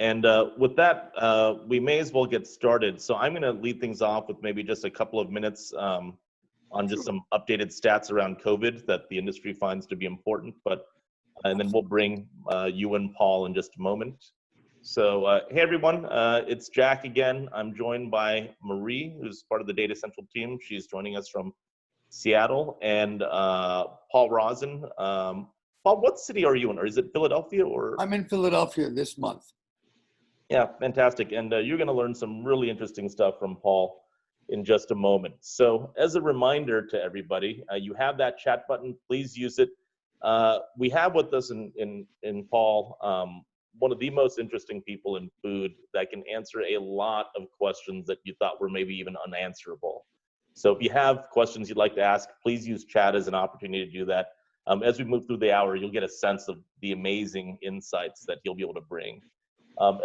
And with that, we may as well get started. So I'm going to lead things off with maybe just a couple of minutes on just some updated stats around COVID that the industry finds to be important. And then we'll bring you and Paul in just a moment. So hey everyone, it's Jack again. I'm joined by Marie, who's part of the Datassential team. She's joining us from Seattle, and Paul Rozin. Paul, what city are you in? Or is it Philadelphia? Or I'm in Philadelphia this month. Yeah, fantastic. And you're going to learn some really interesting stuff from Paul in just a moment. So as a reminder to everybody, you have that chat button. Please use it. We have with us in Paul, one of the most interesting people in food that can answer a lot of questions that you thought were maybe even unanswerable. So if you have questions you'd like to ask, please use chat as an opportunity to do that. As we move through the hour, you'll get a sense of the amazing insights that he'll be able to bring.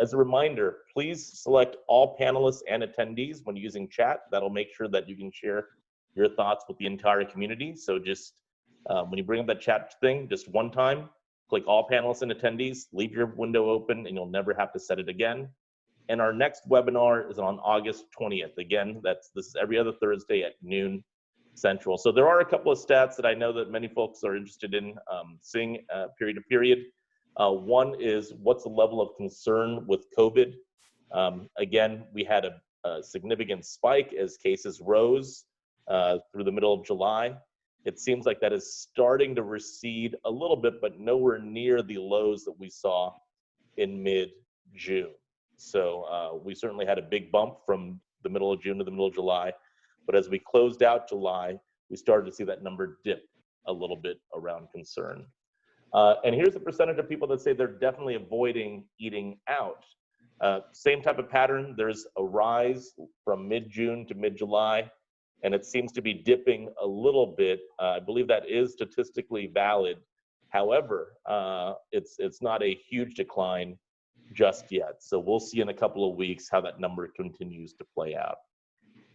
As a reminder, please select all panelists and attendees when using chat. That'll make sure that you can share your thoughts with the entire community. So just when you bring up that chat thing, just one time, click all panelists and attendees, leave your window open, and you'll never have to set it again. And our next webinar is on August 20th. Again, this is every other Thursday at noon Central. So there are a couple of stats that I know that many folks are interested in seeing period to period. One is, what's the level of concern with COVID? Again, we had a significant spike as cases rose through the middle of July. It seems like that is starting to recede a little bit, but nowhere near the lows that we saw in mid-June. So we certainly had a big bump from the middle of June to the middle of July. But as we closed out July, we started to see that number dip a little bit around concern. And here's the percentage of people that say they're definitely avoiding eating out. Same type of pattern. There's a rise from mid-June to mid-July, and it seems to be dipping a little bit. I believe that is statistically valid. However, it's not a huge decline just yet. So we'll see in a couple of weeks how that number continues to play out.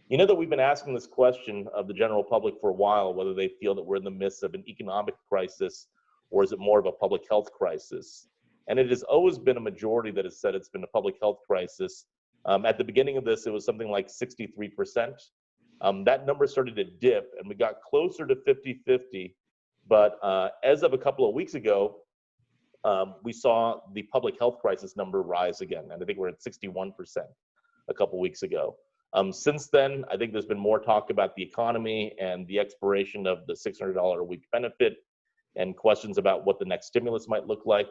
You know that we've been asking this question of the general public for a while, whether they feel that we're in the midst of an economic crisis or is it more of a public health crisis? And it has always been a majority that has said it's been a public health crisis. At the beginning of this, it was something like 63%. That number started to dip and we got closer to 50-50. But as of a couple of weeks ago, we saw the public health crisis number rise again. And I think we're at 61% a couple weeks ago. Since then, I think there's been more talk about the economy and the expiration of the $600 a week benefit and questions about what the next stimulus might look like.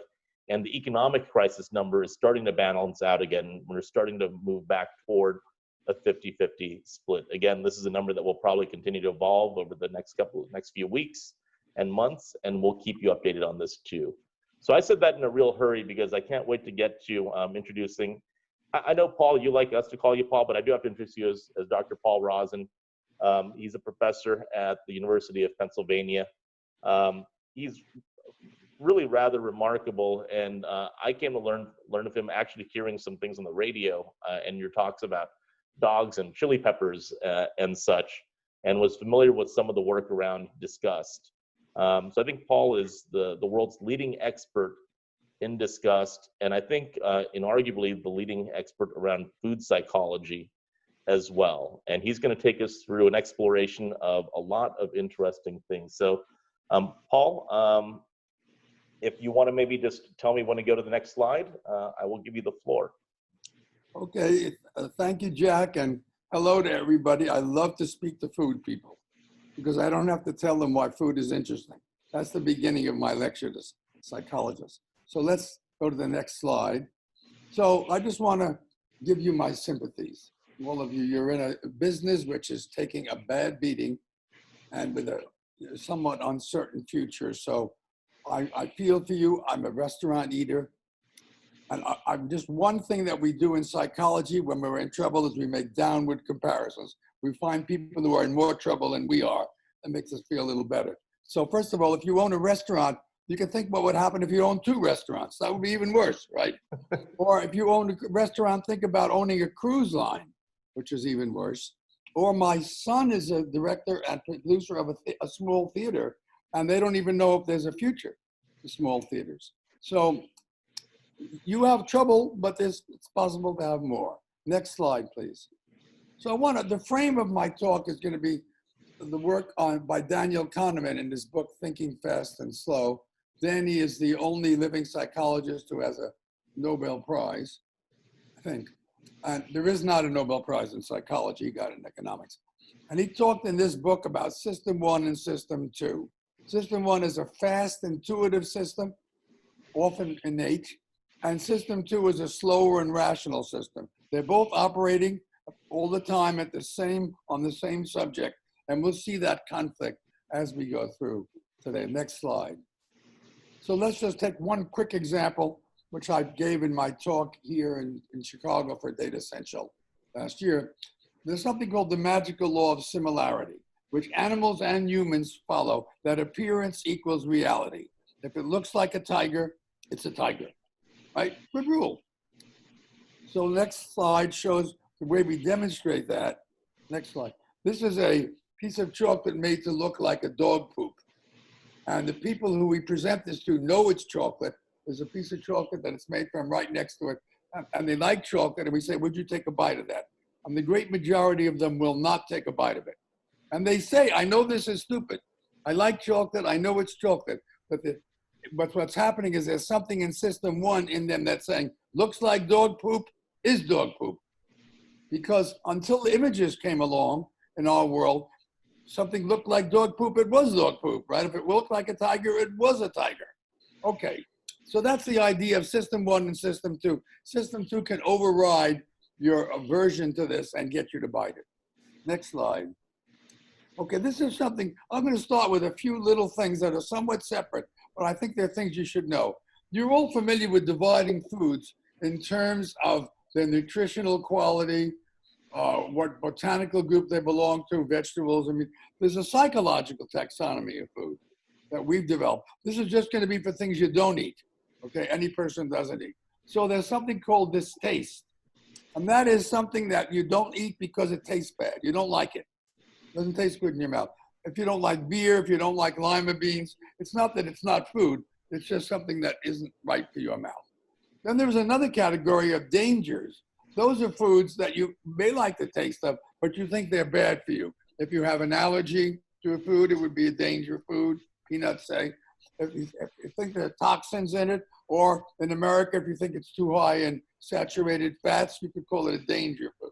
And the economic crisis number is starting to balance out again. We're starting to move back toward a 50-50 split. Again, this is a number that will probably continue to evolve over the next few weeks and months, and we'll keep you updated on this too. So I said that in a real hurry because I can't wait to get to introducing. I know, Paul, you like us to call you Paul, but I do have to introduce you as Dr. Paul Rozin. He's a professor at the University of Pennsylvania. He's really rather remarkable, and I came to learn of him actually hearing some things on the radio and your talks about dogs and chili peppers and such, and was familiar with some of the work around disgust. So I think Paul is the world's leading expert in disgust, and I think inarguably the leading expert around food psychology as well. And he's going to take us through an exploration of a lot of interesting things. So Paul, if you want to maybe just tell me when to go to the next slide, I will give you the floor. Okay, thank you, Jack, and hello to everybody. I love to speak to food people because I don't have to tell them why food is interesting. That's the beginning of my lecture to psychologists. So let's go to the next slide. So I just want to give you my sympathies. All of you, you're in a business which is taking a bad beating and with a somewhat uncertain future. So I feel for you. I'm a restaurant eater. And I'm just one thing that we do in psychology when we're in trouble is we make downward comparisons. We find people who are in more trouble than we are. That makes us feel a little better. So first of all, if you own a restaurant, you can think what would happen if you owned 2 restaurants. That would be even worse, right? Or if you own a restaurant, think about owning a cruise line, which is even worse. Or my son is a director and producer of a small theater, and they don't even know if there's a future to small theaters. So You have trouble, but it's possible to have more. Next slide, please. So the frame of my talk is going to be the work by Daniel Kahneman in his book, Thinking Fast and Slow. Danny is the only living psychologist who has a Nobel Prize, I think. And there is not a Nobel Prize in psychology, he got it in economics. And he talked in this book about System 1 and System 2. System 1 is a fast, intuitive system, often innate. And System 2 is a slower and rational system. They're both operating all the time on the same subject. And we'll see that conflict as we go through today. Next slide. So let's just take one quick example, which I gave in my talk here in Chicago for Datassential last year. There's something called the magical law of similarity, which animals and humans follow, that appearance equals reality. If it looks like a tiger, it's a tiger, right? Good rule. So next slide shows the way we demonstrate that. Next slide. This is a piece of chocolate made to look like a dog poop. And the people who we present this to know it's chocolate. There's a piece of chocolate that it's made from right next to it. And they like chocolate, and we say, would you take a bite of that? And the great majority of them will not take a bite of it. And they say, I know this is stupid. I like chocolate, I know it's chocolate. But what's happening is there's something in System 1 in them that's saying, looks like dog poop, is dog poop. Because until the images came along in our world, something looked like dog poop, it was dog poop, right? If it looked like a tiger, it was a tiger. Okay, so that's the idea of System 1 and System 2. System 2 can override your aversion to this and get you to bite it. Next slide. Okay, this is something, I'm going to start with a few little things that are somewhat separate, but I think they're things you should know. You're all familiar with dividing foods in terms of their nutritional quality, what botanical group they belong to, vegetables. I mean, there's a psychological taxonomy of food that we've developed. This is just going to be for things you don't eat, okay? Any person doesn't eat. So there's something called distaste. And that is something that you don't eat because it tastes bad. You don't like it. It doesn't taste good in your mouth. If you don't like beer, if you don't like lima beans, it's not that it's not food. It's just something that isn't right for your mouth. Then there's another category of dangers. Those are foods that you may like the taste of, but you think they're bad for you. If you have an allergy to a food, it would be a danger food, peanuts say. If you think there are toxins in it, or in America, if you think it's too high in saturated fats, you could call it a danger food.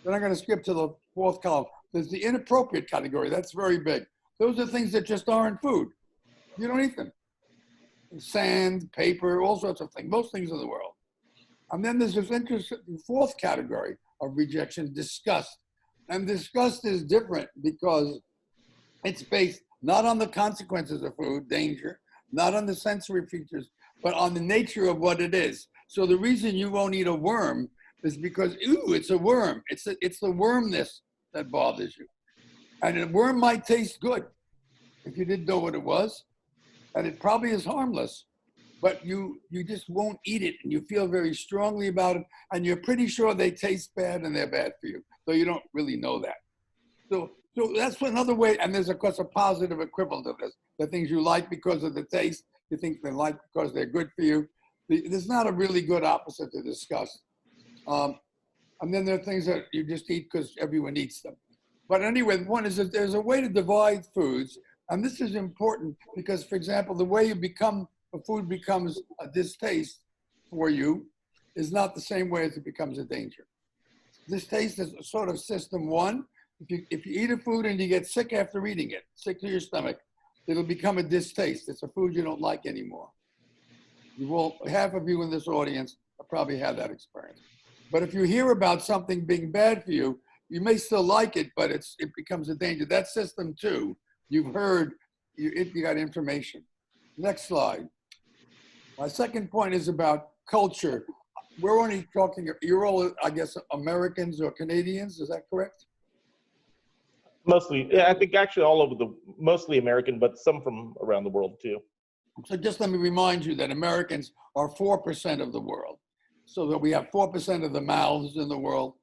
Then I'm going to skip to the fourth column. There's the inappropriate category. That's very big. Those are things that just aren't food. You don't eat them. Sand, paper, all sorts of things, most things in the world. And then there's this interesting fourth category of rejection, disgust. And disgust is different because it's based not on the consequences of food, danger, not on the sensory features, but on the nature of what it is. So the reason you won't eat a worm is because, ooh, it's a worm. It's the wormness that bothers you. And a worm might taste good if you didn't know what it was, and it probably is harmless, but you just won't eat it, and you feel very strongly about it, and you're pretty sure they taste bad and they're bad for you, though you don't really know that. So that's another way, and there's of course a positive equivalent of this. The things you like because of the taste, you think they like because they're good for you. There's not a really good opposite to disgust. And then there are things that you just eat because everyone eats them. But anyway, one is that there's a way to divide foods, and this is important because, for example, the way a food becomes a distaste for you is not the same way as it becomes a danger. Distaste is sort of System 1. If you eat a food and you get sick after eating it, sick to your stomach, it'll become a distaste. It's a food you don't like anymore. Half of you in this audience have probably had that experience. But if you hear about something being bad for you, you may still like it, but it becomes a danger. That's System 2. You've heard, you got information. Next slide. My second point is about culture. We're only talking, you're all, I guess, Americans or Canadians, is that correct? Mostly, yeah, I think actually all over mostly American, but some from around the world too. So just let me remind you that Americans are 4% of the world. So that we have 4% of the mouths in the world.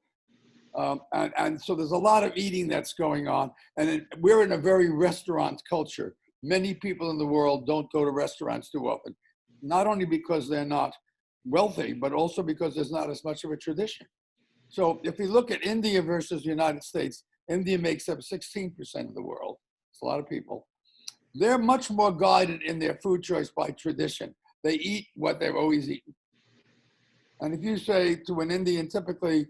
And so there's a lot of eating that's going on. And we're in a very restaurant culture. Many people in the world don't go to restaurants too often. Not only because they're not wealthy, but also because there's not as much of a tradition. So if we look at India versus the United States, India makes up 16% of the world. It's a lot of people. They're much more guided in their food choice by tradition. They eat what they've always eaten. And if you say to an Indian, typically,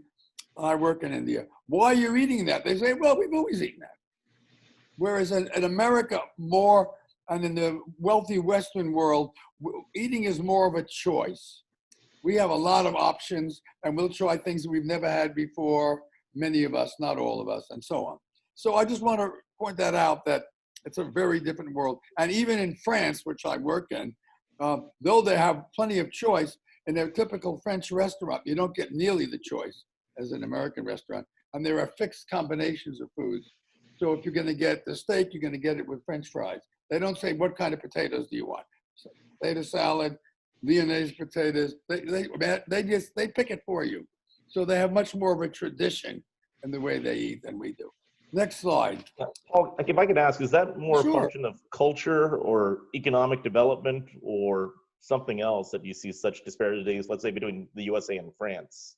I work in India, why are you eating that? They say, well, we've always eaten that. Whereas in America, more, and in the wealthy Western world, eating is more of a choice. We have a lot of options, and we'll try things that we've never had before, many of us, not all of us, and so on. So I just want to point that out, that it's a very different world. And even in France, which I work in, though they have plenty of choice, in a typical French restaurant, you don't get nearly the choice as an American restaurant. And there are fixed combinations of foods. So if you're going to get the steak, you're going to get it with French fries. They don't say, what kind of potatoes do you want? So, potato salad, Lyonnaise potatoes. They pick it for you. So they have much more of a tradition in the way they eat than we do. Next slide. Paul, if I could ask, is that more Sure. a function of culture or economic development or something else that you see such disparities, let's say, between the USA and France?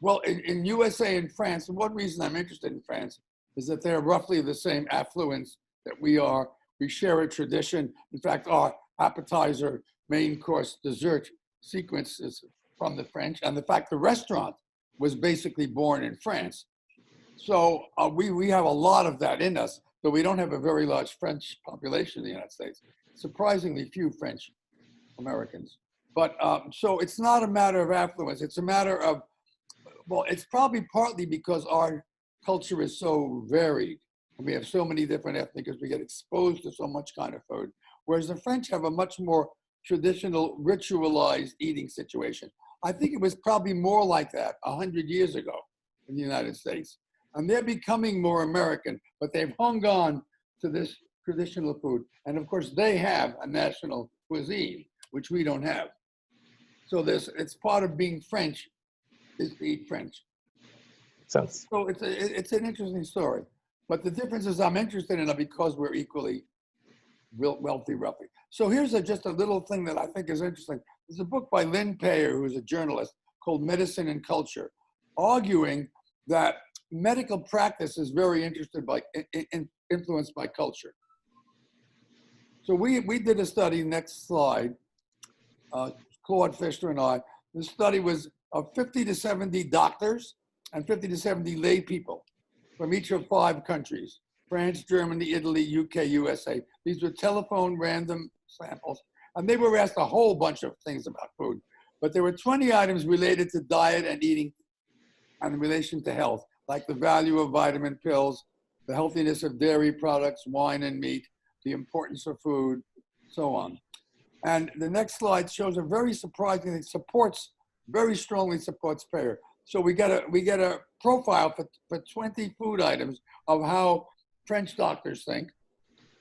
Well, in USA and France, and one reason I'm interested in France is that they're roughly the same affluence that we are. We share a tradition. In fact, our appetizer, main course, dessert sequence is from the French. And the fact the restaurant was basically born in France. So we have a lot of that in us, but we don't have a very large French population in the United States. Surprisingly few French Americans. But so it's not a matter of affluence. It's a matter of, well, it's probably partly because our culture is so varied. And we have so many different ethnic groups. We get exposed to so much kind of food. Whereas the French have a much more traditional, ritualized eating situation. I think it was probably more like that 100 years ago in the United States. And they're becoming more American, but they've hung on to this traditional food. And of course, they have a national cuisine, which we don't have. So it's part of being French is to eat French. Sense. So it's an interesting story. But the difference is I'm interested in it because we're equally wealthy, roughly. So here's just a little thing that I think is interesting. There's a book by Lynn Payer, who's a journalist, called Medicine and Culture, arguing that medical practice is very influenced by culture. So we did a study, next slide, Claude Fisher and I. The study was of 50 to 70 doctors and 50 to 70 lay people from each of 5 countries, France, Germany, Italy, UK, USA. These were telephone random samples, and they were asked a whole bunch of things about food. But there were 20 items related to diet and eating and in relation to health, like the value of vitamin pills, the healthiness of dairy products, wine and meat, the importance of food, so on. And the next slide shows a very surprising thing, very strongly supports Payer. So we get a profile for 20 food items of how French doctors think.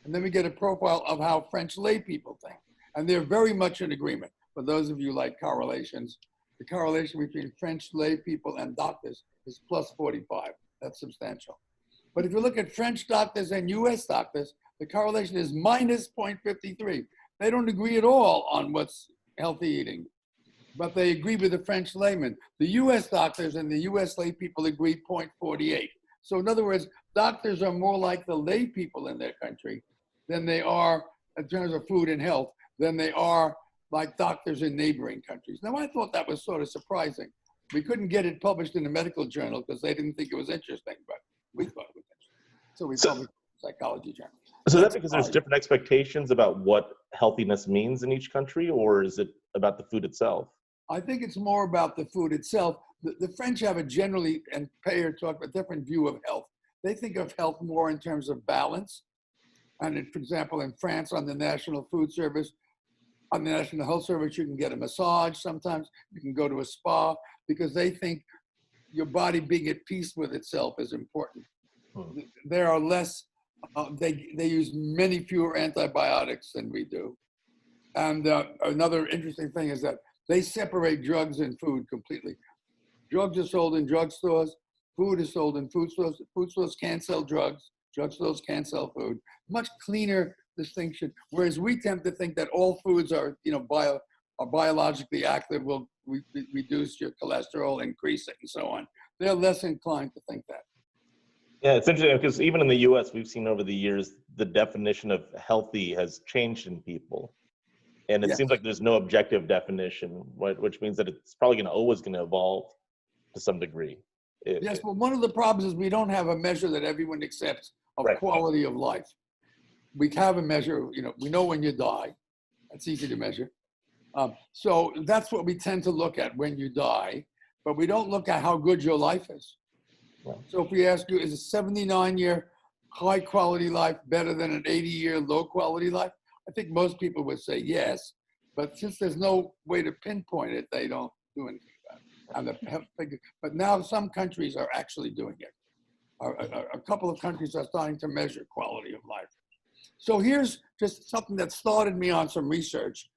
And then we get a profile of how French lay people think. And they're very much in agreement. For those of you like correlations, the correlation between French lay people and doctors is plus 45. That's substantial. But if you look at French doctors and US doctors, the correlation is minus 0.53. They don't agree at all on what's healthy eating, but they agree with the French layman. The US doctors and the US lay people agree 0.48. So in other words, doctors are more like the lay people in their country than they are, in terms of food and health, than they are like doctors in neighboring countries. Now, I thought that was sort of surprising. We couldn't get it published in a medical journal because they didn't think it was interesting, but we thought it was interesting. So we published it in a psychology journal. So that's because there's different expectations about what healthiness means in each country, or is it about the food itself? I think it's more about the food itself. The French have a generally, and Payer talked about, a different view of health. They think of health more in terms of balance. And for example, in France, on the National Food Service, on the National Health Service, you can get a massage sometimes. You can go to a spa because they think your body being at peace with itself is important. There are less, they use many fewer antibiotics than we do. And another interesting thing is that they separate drugs and food completely. Drugs are sold in drugstores. Food is sold in food stores. Food stores can't sell drugs. Drugstores can't sell food. Much cleaner distinction. Whereas we tend to think that all foods are, are biologically active will reduce your cholesterol, increase it, and so on. They're less inclined to think that. Yeah, it's interesting because even in the US, we've seen over the years, the definition of healthy has changed in people. And it Yes. seems like there's no objective definition, which means that it's probably always going to evolve to some degree. Yes, but one of the problems is we don't have a measure that everyone accepts of Right. quality of life. We have a measure, we know when you die. That's easy to measure. So that's what we tend to look at when you die, but we don't look at how good your life is. Right. So if we ask you, is a 79-year high quality life better than an 80-year low quality life? I think most people would say yes, but since there's no way to pinpoint it, they don't do anything about it. But now some countries are actually doing it. A couple of countries are starting to measure quality of life. So here's just something that started me on some research.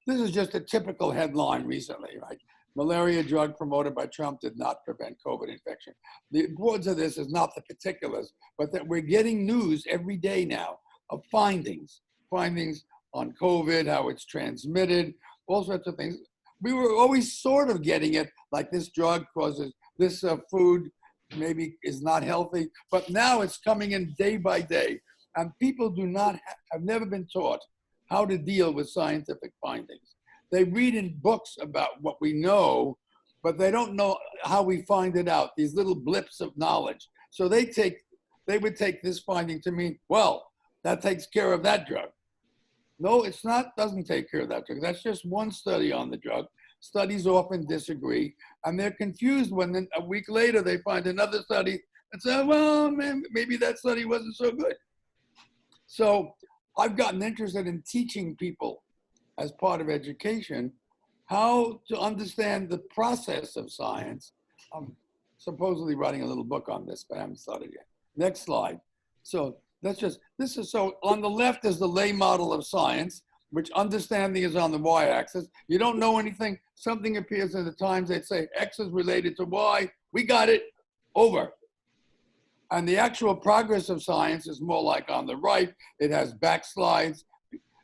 This is just a typical headline recently, right? Malaria drug promoted by Trump did not prevent COVID infection. The importance of this is not the particulars, but that we're getting news every day now of findings on COVID, how it's transmitted, all sorts of things. We were always sort of getting it, like this drug causes, this food maybe is not healthy, but now it's coming in day by day. And people have never been taught how to deal with scientific findings. They read in books about what we know, but they don't know how we find it out, these little blips of knowledge. So they would take this finding to mean, well, that takes care of that drug. No, it's not, doesn't take care of that drug. That's just one study on the drug. Studies often disagree, and they're confused when then a week later they find another study and say, well, maybe that study wasn't so good. So I've gotten interested in teaching people as part of education how to understand the process of science. I'm supposedly writing a little book on this, but I haven't started yet. Next slide. So so on the left is the lay model of science, which understanding is on the y-axis. You don't know anything, something appears in the Times, they'd say X is related to Y, we got it, over. And the actual progress of science is more like on the right. It has backslides.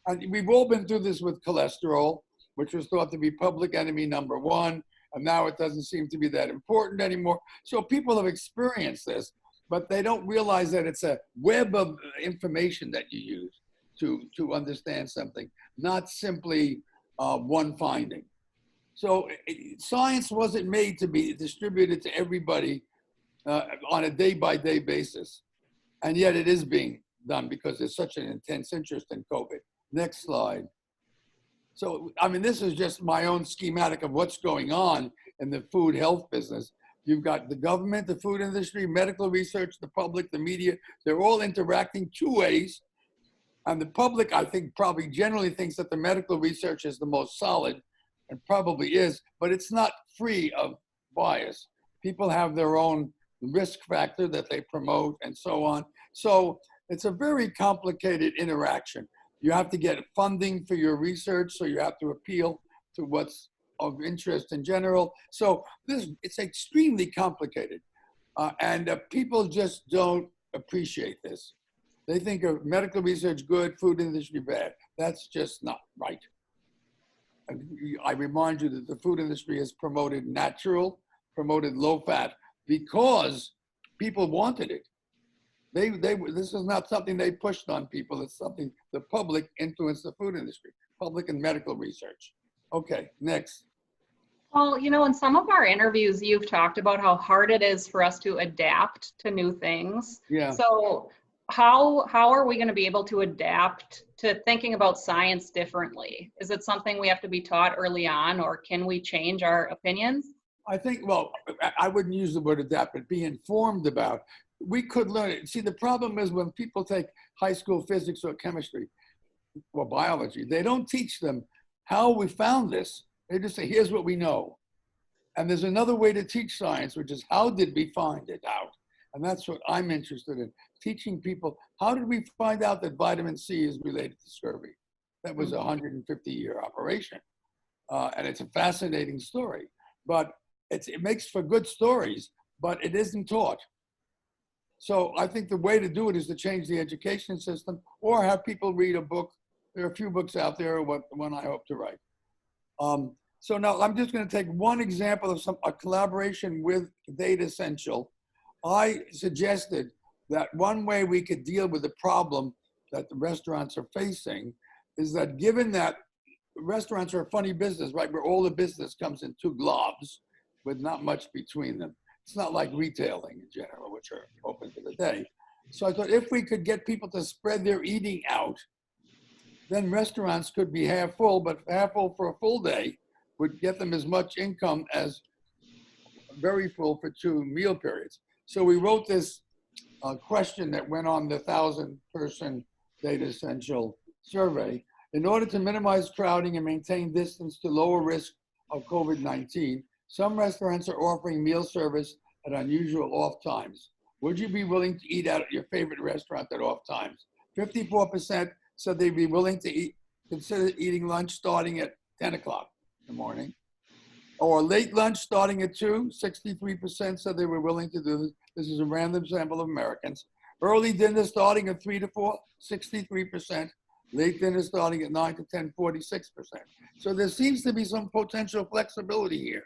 And we've all been through this with cholesterol, which was thought to be public enemy number one. And now it doesn't seem to be that important anymore. So people have experienced this, but they don't realize that it's a web of information that you use to understand something, not simply one finding. So science wasn't made to be distributed to everybody on a day-by-day basis. And yet it is being done because there's such an intense interest in COVID. Next slide. So, I mean, this is just my own schematic of what's going on in the food health business. You've got the government, the food industry, medical research, the public, the media. They're all interacting two ways. And the public, I think, probably generally thinks that the medical research is the most solid, and probably is, but it's not free of bias. People have their own risk factor that they promote and so on. So it's a very complicated interaction. You have to get funding for your research, so you have to appeal to what's of interest in general. So it's extremely complicated. And people just don't appreciate this. They think of medical research good, food industry bad. That's just not right. And I remind you that the food industry has promoted natural, promoted low fat, because people wanted it. This is not something they pushed on people. It's something the public influenced the food industry, public and medical research. Okay, next. Well, you know, in some of our interviews, you've talked about how hard it is for us to adapt to new things. Yeah. So how are we going to be able to adapt to thinking about science differently? Is it something we have to be taught early on, or can we change our opinions? I think, well, I wouldn't use the word adapt, but be informed about. We could learn it. See, the problem is when people take high school physics or chemistry or biology, they don't teach them how we found this. They just say, here's what we know. And there's another way to teach science, which is how did we find it out? And that's what I'm interested in, teaching people, how did we find out that vitamin C is related to scurvy? That was a 150-year operation. And it's a fascinating story, but it makes for good stories, but it isn't taught. So I think the way to do it is to change the education system or have people read a book. There are a few books out there, one I hope to write. So now I'm just going to take one example of a collaboration with Datassential. I suggested that one way we could deal with the problem that the restaurants are facing is that, given that restaurants are a funny business, right, where all the business comes in two globs with not much between them. It's not like retailing in general, which are open for the day. So I thought if we could get people to spread their eating out, then restaurants could be half full, but half full for a full day would get them as much income as very full for 2 meal periods. So we wrote this question that went on the 1,000-person Datassential survey. In order to minimize crowding and maintain distance to lower risk of COVID-19, some restaurants are offering meal service at unusual off times. Would you be willing to eat out at your favorite restaurant at off times? 54% said they'd be willing to consider eating lunch starting at 10 o'clock in the morning. Or late lunch starting at 2, 63% said they were willing to do this. This is a random sample of Americans. Early dinner starting at 3 to 4, 63%. Late dinner starting at 9 to 10, 46%. So there seems to be some potential flexibility here.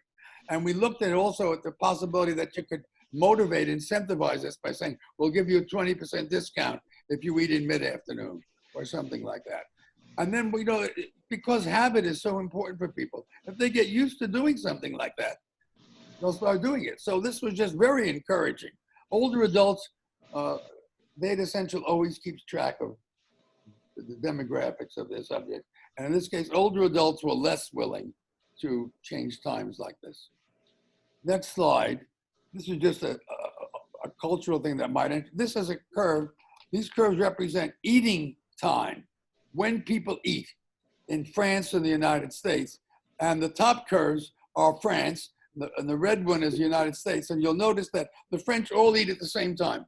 And we looked at also at the possibility that you could motivate, incentivize this by saying, we'll give you a 20% discount if you eat in mid-afternoon or something like that. And then, you know, because habit is so important for people, if they get used to doing something like that, they'll start doing it. So this was just very encouraging. Older adults, Datassential always keeps track of the demographics of their subject. And in this case, older adults were less willing to change times like this. Next slide. This is just a cultural thing that might enter. This is a curve. These curves represent eating time, when people eat in France and the United States. And the top curves are France, and the red one is the United States. And you'll notice that the French all eat at the same time.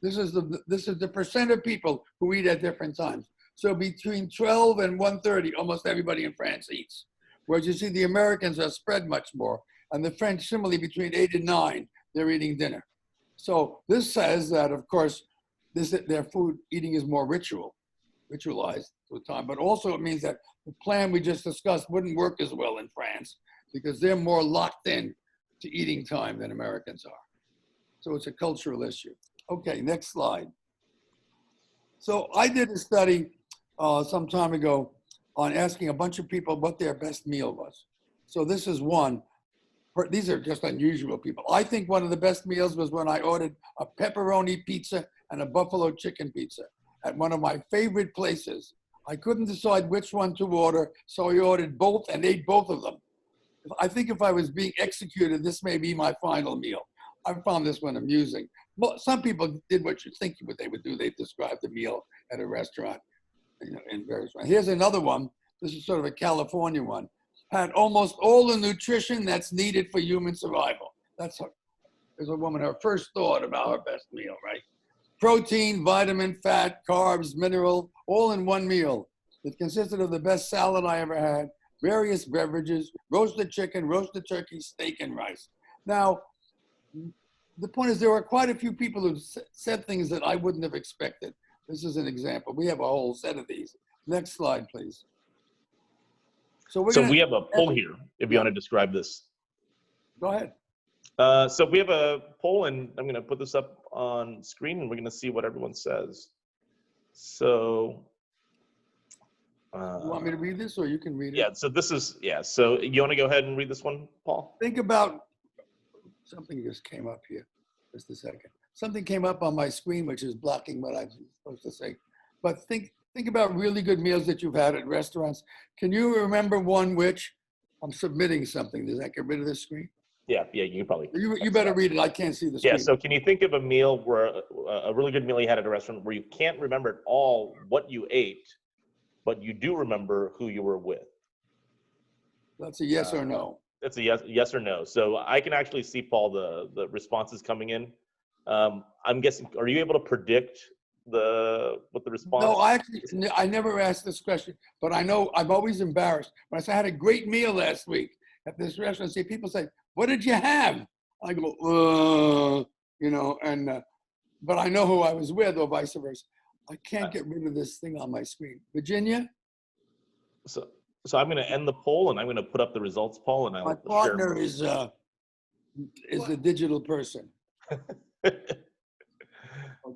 This is the percent of people who eat at different times. So between 12 and 1:30, almost everybody in France eats. Whereas you see the Americans are spread much more. And the French, similarly, between 8 and 9, they're eating dinner. So this says that, of course, their food eating is more ritualized with time. But also it means that the plan we just discussed wouldn't work as well in France because they're more locked in to eating time than Americans are. So it's a cultural issue. Okay, next slide. So I did a study some time ago on asking a bunch of people what their best meal was. So this is one. These are just unusual people. I think one of the best meals was when I ordered a pepperoni pizza and a buffalo chicken pizza at one of my favorite places. I couldn't decide which one to order, so I ordered both and ate both of them. I think if I was being executed, this may be my final meal. I found this one amusing. Well, some people did what you think they would do. They described the meal at a restaurant, you know, in various ways. Here's another one. This is sort of a California one. Had almost all the nutrition that's needed for human survival. There's a woman, her first thought about her best meal, right? Protein, vitamin, fat, carbs, mineral, all in one meal. It consisted of the best salad I ever had, various beverages, roasted chicken, roasted turkey, steak, and rice. Now, the point is there are quite a few people who said things that I wouldn't have expected. This is an example. We have a whole set of these. Next slide, please. So we have a poll here, if you want to describe this. Go ahead. So we have a poll, and I'm going to put this up on screen, and we're going to see what everyone says. So, you want me to read this, or you can read it? Yeah. So this is So you want to go ahead and read this one, Paul? Think about something just came up here. Just a second. Something came up on my screen, which is blocking what I'm supposed to say. But think about really good meals that you've had at restaurants. Can you remember one which I'm submitting something? Does that get rid of this screen? Yeah, you can probably. You better read it. I can't see the screen. Yeah, so can you think of a meal where a really good meal you had at a restaurant where you can't remember at all what you ate, but you do remember who you were with? That's a yes or no. That's a yes or no. So I can actually see, Paul, the responses coming in. I'm guessing, are you able to predict what the response? No, I never asked this question, but I know I'm always embarrassed when I say I had a great meal last week at this restaurant. See, people say, "What did you have?" I go, you know, and but I know who I was with, or vice versa. I can't get rid of this thing on my screen. Virginia? So So I'm going to end the poll, and I'm going to put up the results, Paul, and My I'll partner is a digital person. Oh,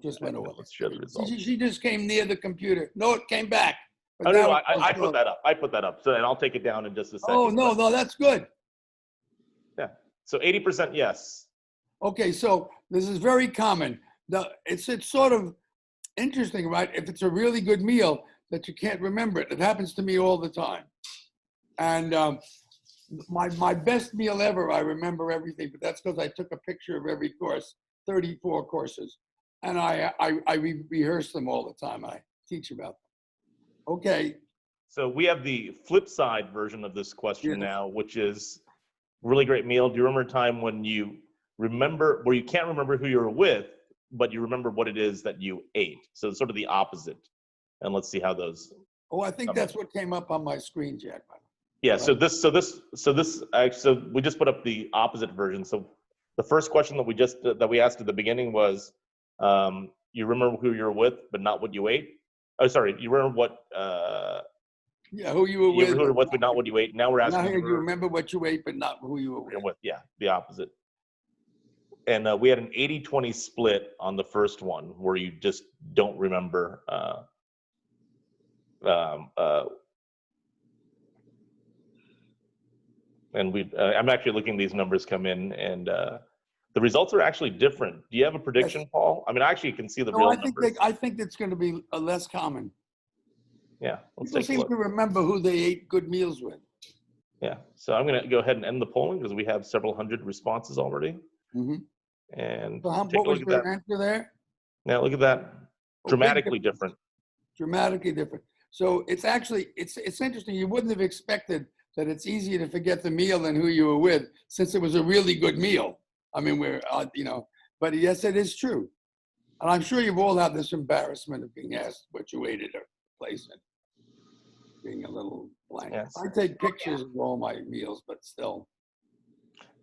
just went away. Let's share the results. She just came near the computer. No, it came back. But Oh, no, now I put that up. I put that up. So, and I'll take it down in just a second. Oh, no, no, that's good. Yeah. So 80% yes. Okay, so this is very common. Now, it's sort of interesting, right? If it's a really good meal that you can't remember it. It happens to me all the time. And my best meal ever, I remember everything, but that's because I took a picture of every course, 34 courses. And I rehearse them all the time. I teach about them. Okay. So we have the flip side version of this question Yes. now, which is really great meal. Do you remember a time when you where you can't remember who you were with, but you remember what it is that you ate? So it's sort of the opposite. And let's see how those. Oh, I think that's what came up on my screen, Jack. Yeah. So we just put up the opposite version. So the first question that we asked at the beginning was, you remember who you were with, but not what you ate. Oh, sorry. You remember what? Who you were with. Who you were with, but not what you ate. Now we're asking. Now you remember what you ate, but not who you were with. Yeah, the opposite. And we had an 80-20 split on the first one, where you just don't remember. And I'm actually looking at these numbers come in, and the results are actually different. Do you have a prediction, Yes. Paul? I mean, I actually can see the real numbers. I think it's going to be less common. Yeah, let's People take a seem look. to remember who they ate good meals with. Yeah, so I'm going to go ahead and end the polling because we have several hundred responses already. Mm-hmm. And So take what a was look at your that. answer there? Now look at that. Dramatically difference. different. Dramatically different. So it's actually, it's interesting. You wouldn't have expected that it's easier to forget the meal than who you were with, since it was a really good meal. I mean, but yes, it is true. And I'm sure you've all had this embarrassment of being asked what you ate at a place and being a little blank. Yes. I take pictures of all my meals, but still.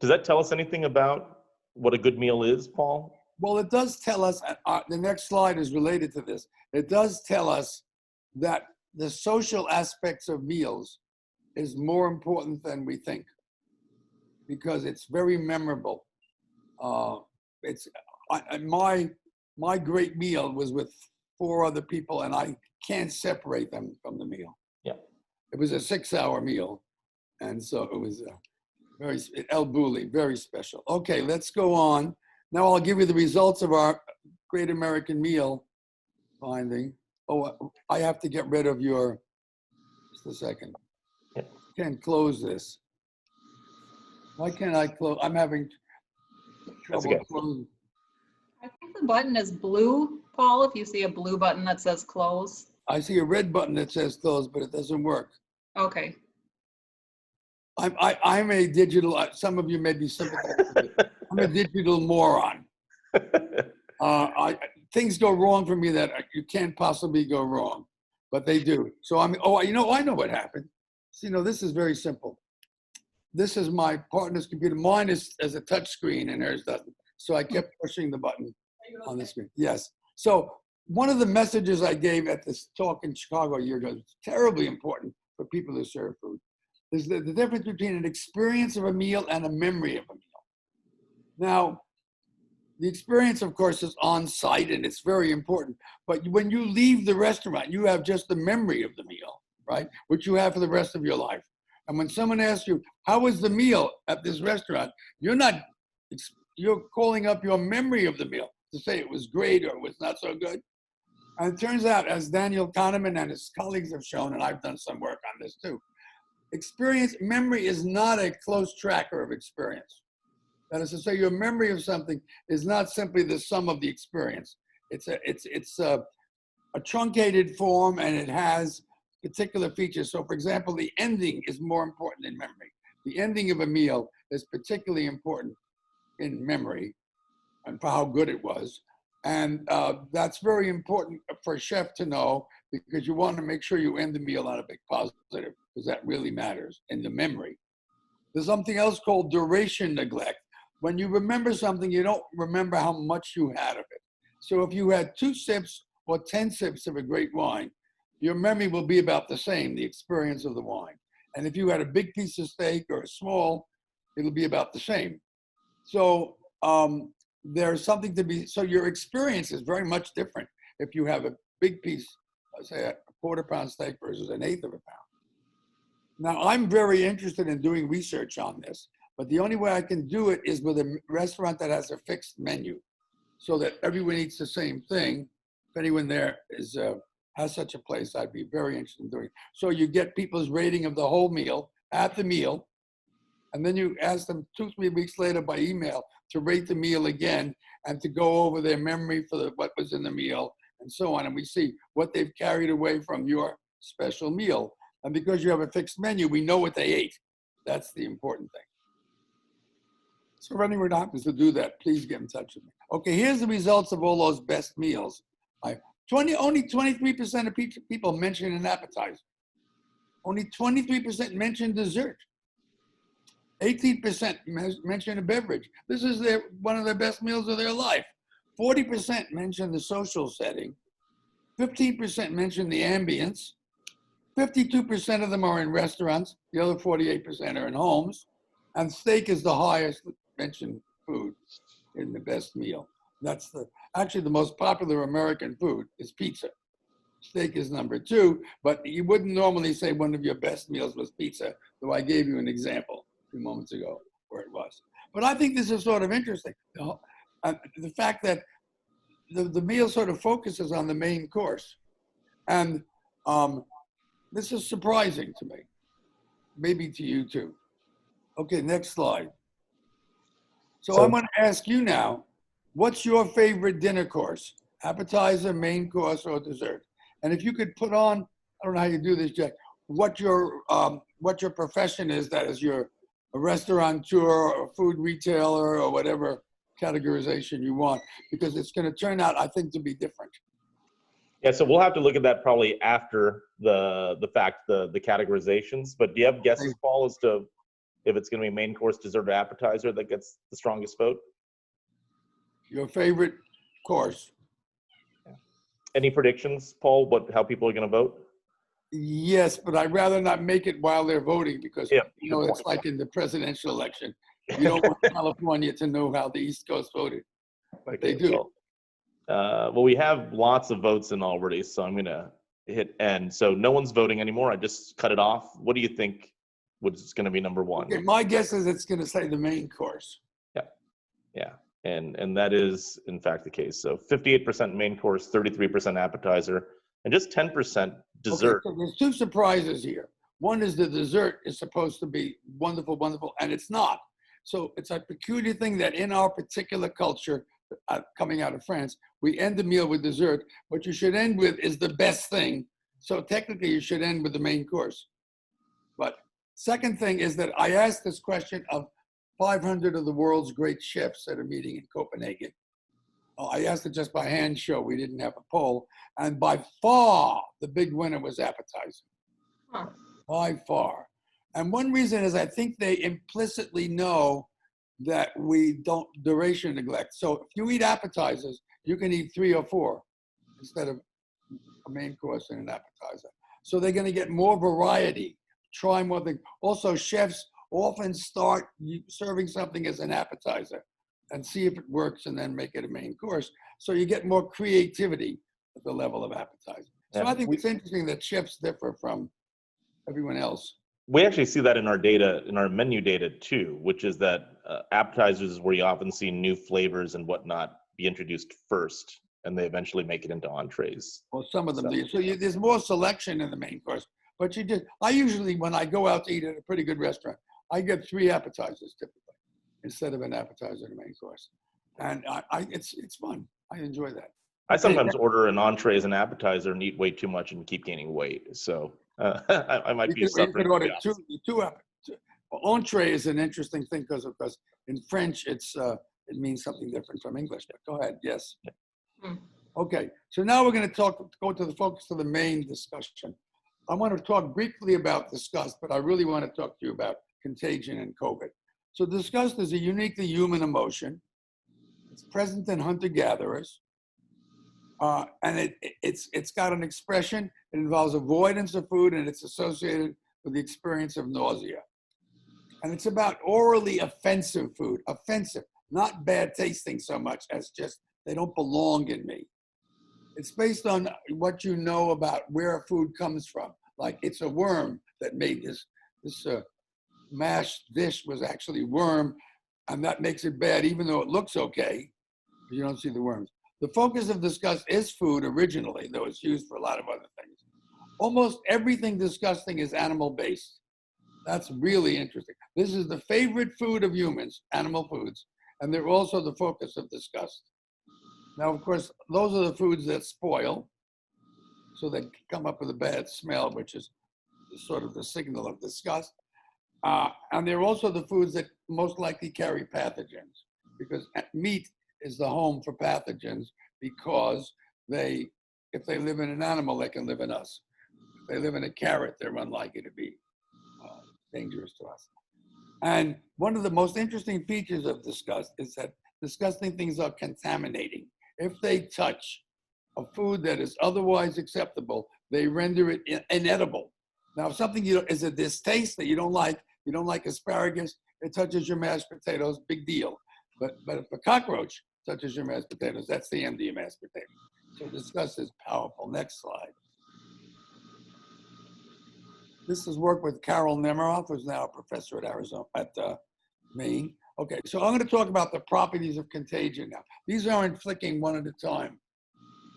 Does that tell us anything about what a good meal is, Paul? Well, it does tell us, the next slide is related to this. It does tell us that the social aspects of meals is more important than we think, because it's very memorable. My great meal was with 4 other people, and I can't separate them from the meal. Yeah. It was a 6-hour meal, and so it was El Bulli, very special. Okay, let's go on. Now I'll give you the results of our Great American Meal finding. Oh, I have to get rid of your, just a second. Yeah. Can't close this. Why can't I close? I'm having trouble closing. I think the button is blue, Paul, if you see a blue button that says close. I see a red button that says close, but it doesn't work. Okay. I'm a digital, some of you may be sympathetic. I'm a digital moron. Things go wrong for me that you can't possibly go wrong, but they do. So I know what happened. So, this is very simple. This is my partner's computer. Mine is as a touch screen and hers doesn't. So I kept pushing the button on the screen. Yes. So one of the messages I gave at this talk in Chicago a year ago is terribly important for people who serve food. There's the difference between an experience of a meal and a memory of a meal. Now, the experience, of course, is on site and it's very important. But when you leave the restaurant, you have just the memory of the meal, right? Which you have for the rest of your life. And when someone asks you, how was the meal at this restaurant? You're calling up your memory of the meal to say it was great or it was not so good. And it turns out, as Daniel Kahneman and his colleagues have shown, and I've done some work on this too, memory is not a close tracker of experience. That is to say, your memory of something is not simply the sum of the experience. It's a truncated form, and it has particular features. So, for example, the ending is more important in memory. The ending of a meal is particularly important in memory and for how good it was. And that's very important for a chef to know, because you want to make sure you end the meal on a big positive, because that really matters in the memory. There's something else called duration neglect. When you remember something, you don't remember how much you had of it. So if you had 2 sips or 10 sips of a great wine, your memory will be about the same, the experience of the wine. And if you had a big piece of steak or a small, it'll be about the same. So there's something to be, so your experience is very much different if you have a big piece, say a quarter-pound steak versus an eighth of a pound. Now, I'm very interested in doing research on this, but the only way I can do it is with a restaurant that has a fixed menu so that everyone eats the same thing. If anyone there is has such a place, I'd be very interested in doing it. So you get people's rating of the whole meal at the meal, and then you ask them 2-3 weeks later by email to rate the meal again and to go over their memory for what was in the meal and so on. And we see what they've carried away from your special meal. And because you have a fixed menu, we know what they ate. That's the important thing. So if anyone happens to do that, please get in touch with me. Okay, here's the results of all those best meals. Only 23% of people mention an appetizer. Only 23% mention dessert. 18% mention a beverage. This is one of their best meals of their life. 40% mention the social setting. 15% mention the ambience. 52% of them are in restaurants. The other 48% are in homes. And steak is the highest mentioned food in the best meal. That's actually the most popular American food is pizza. Steak is number 2, but you wouldn't normally say one of your best meals was pizza, though I gave you an example a few moments ago where it was. But I think this is sort of interesting. The fact that the meal sort of focuses on the main course. And this is surprising to me, maybe to you too. Okay, next slide. So I'm going to ask you now, what's your favorite dinner course? Appetizer, main course, or dessert? And if you could put on, I don't know how you do this, Jack, what your profession is, that is you're a restaurateur or a food retailer or whatever categorization you want, because it's going to turn out, I think, to be different. Yeah, so we'll have to look at that probably after the categorizations. But do you have guesses, Paul, as to if it's going to be main course, dessert, or appetizer that gets the strongest vote? Your favorite course? Any predictions, Paul, how people are going to vote? Yes, but I'd rather not make it while they're voting because, yeah, you know, it's like in the presidential election. You don't want California to know how the East Coast voted, but okay, they do. Well, we have lots of votes in already, so I'm going to hit end. So no one's voting anymore. I just cut it off. What do you think was going to be number 1? Okay, my guess is it's going to say the main course. Yeah, yeah. And that is, in fact, the case. So 58% main course, 33% appetizer, and just 10% dessert. Okay, so there's 2 surprises here. One is the dessert is supposed to be wonderful, wonderful, and it's not. So it's a peculiar thing that in our particular culture, coming out of France, we end the meal with dessert. What you should end with is the best thing. So technically, you should end with the main course. But second thing is that I asked this question of 500 of the world's great chefs at a meeting in Copenhagen. I asked it just by hand show. We didn't have a poll. And by far, the big winner was appetizer. Huh. By far. And one reason is I think they implicitly know that we don't duration neglect. So if you eat appetizers, you can eat 3 or 4 instead of a main course and an appetizer. So they're going to get more variety, try more things. Also, chefs often start serving something as an appetizer and see if it works and then make it a main course. So you get more creativity at the level of appetizer. So I think it's interesting that chefs differ from everyone else. We actually see that in our data, in our menu data too, which is that appetizers is where you often see new flavors and whatnot be introduced first, and they eventually make it into entrees. Well, some of them do. So there's more selection in the main course. But I usually, when I go out to eat at a pretty good restaurant, I get 3 appetizers typically instead of an appetizer and a main course. And it's fun. I enjoy that. I sometimes order an entree as an appetizer and eat way too much and keep gaining weight. So I might be suffering. You could order two entree is an interesting thing because in French it means something different from English. But go ahead. Yes. Yeah. Okay. So now we're going to go to the focus of the main discussion. I want to talk briefly about disgust, but I really want to talk to you about contagion and COVID. So disgust is a uniquely human emotion. It's present in hunter-gatherers. And it's got an expression. It involves avoidance of food, and it's associated with the experience of nausea. And it's about orally offensive food, offensive, not bad tasting so much as just they don't belong in me. It's based on what you know about where a food comes from. Like it's a worm that made this mashed dish was actually worm, and that makes it bad even though it looks okay. You don't see the worms. The focus of disgust is food originally, though it's used for a lot of other things. Almost everything disgusting is animal-based. That's really interesting. This is the favorite food of humans, animal foods, and they're also the focus of disgust. Now, of course, those are the foods that spoil, so they come up with a bad smell, which is sort of the signal of disgust. And they're also the foods that most likely carry pathogens, because meat is the home for pathogens, because if they live in an animal, they can live in us. If they live in a carrot, they're unlikely to be dangerous to us. And one of the most interesting features of disgust is that disgusting things are contaminating. If they touch a food that is otherwise acceptable, they render it inedible. Now, if something is a distaste that you don't like asparagus, it touches your mashed potatoes, big deal. But if a cockroach touches your mashed potatoes, that's the end of your mashed potatoes. So disgust is powerful. Next slide. This is work with Carol Nemiroff, who's now a professor at Maine. Okay, so I'm going to talk about the properties of contagion now. These aren't flicking one at a time,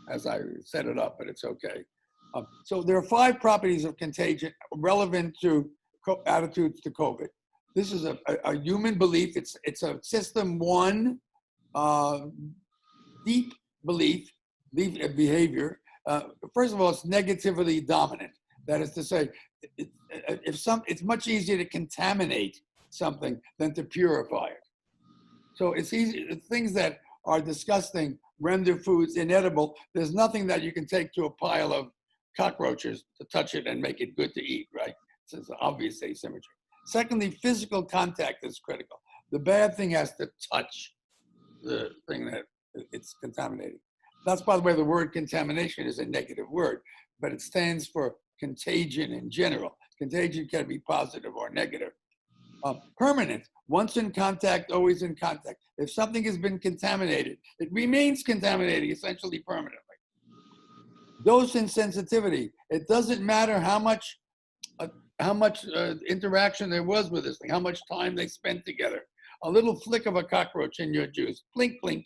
as I set it up, but it's okay. So there are 5 properties of contagion relevant to attitudes to COVID. This is a human belief. It's a system 1 deep belief, deep behavior. First of all, it's negatively dominant. That is to say, it's much easier to contaminate something than to purify it. So it's easy. Things that are disgusting render foods inedible. There's nothing that you can take to a pile of cockroaches to touch it and make it good to eat, right? It's an obvious asymmetry. Secondly, physical contact is critical. The bad thing has to touch the thing that it's contaminating. That's, by the way, the word contamination is a negative word, but it stands for contagion in general. Contagion can be positive or negative. Permanent, once in contact, always in contact. If something has been contaminated, it remains contaminating essentially permanently. Dose insensitivity, it doesn't matter how much interaction there was with this thing, how much time they spent together. A little flick of a cockroach in your juice, blink, blink,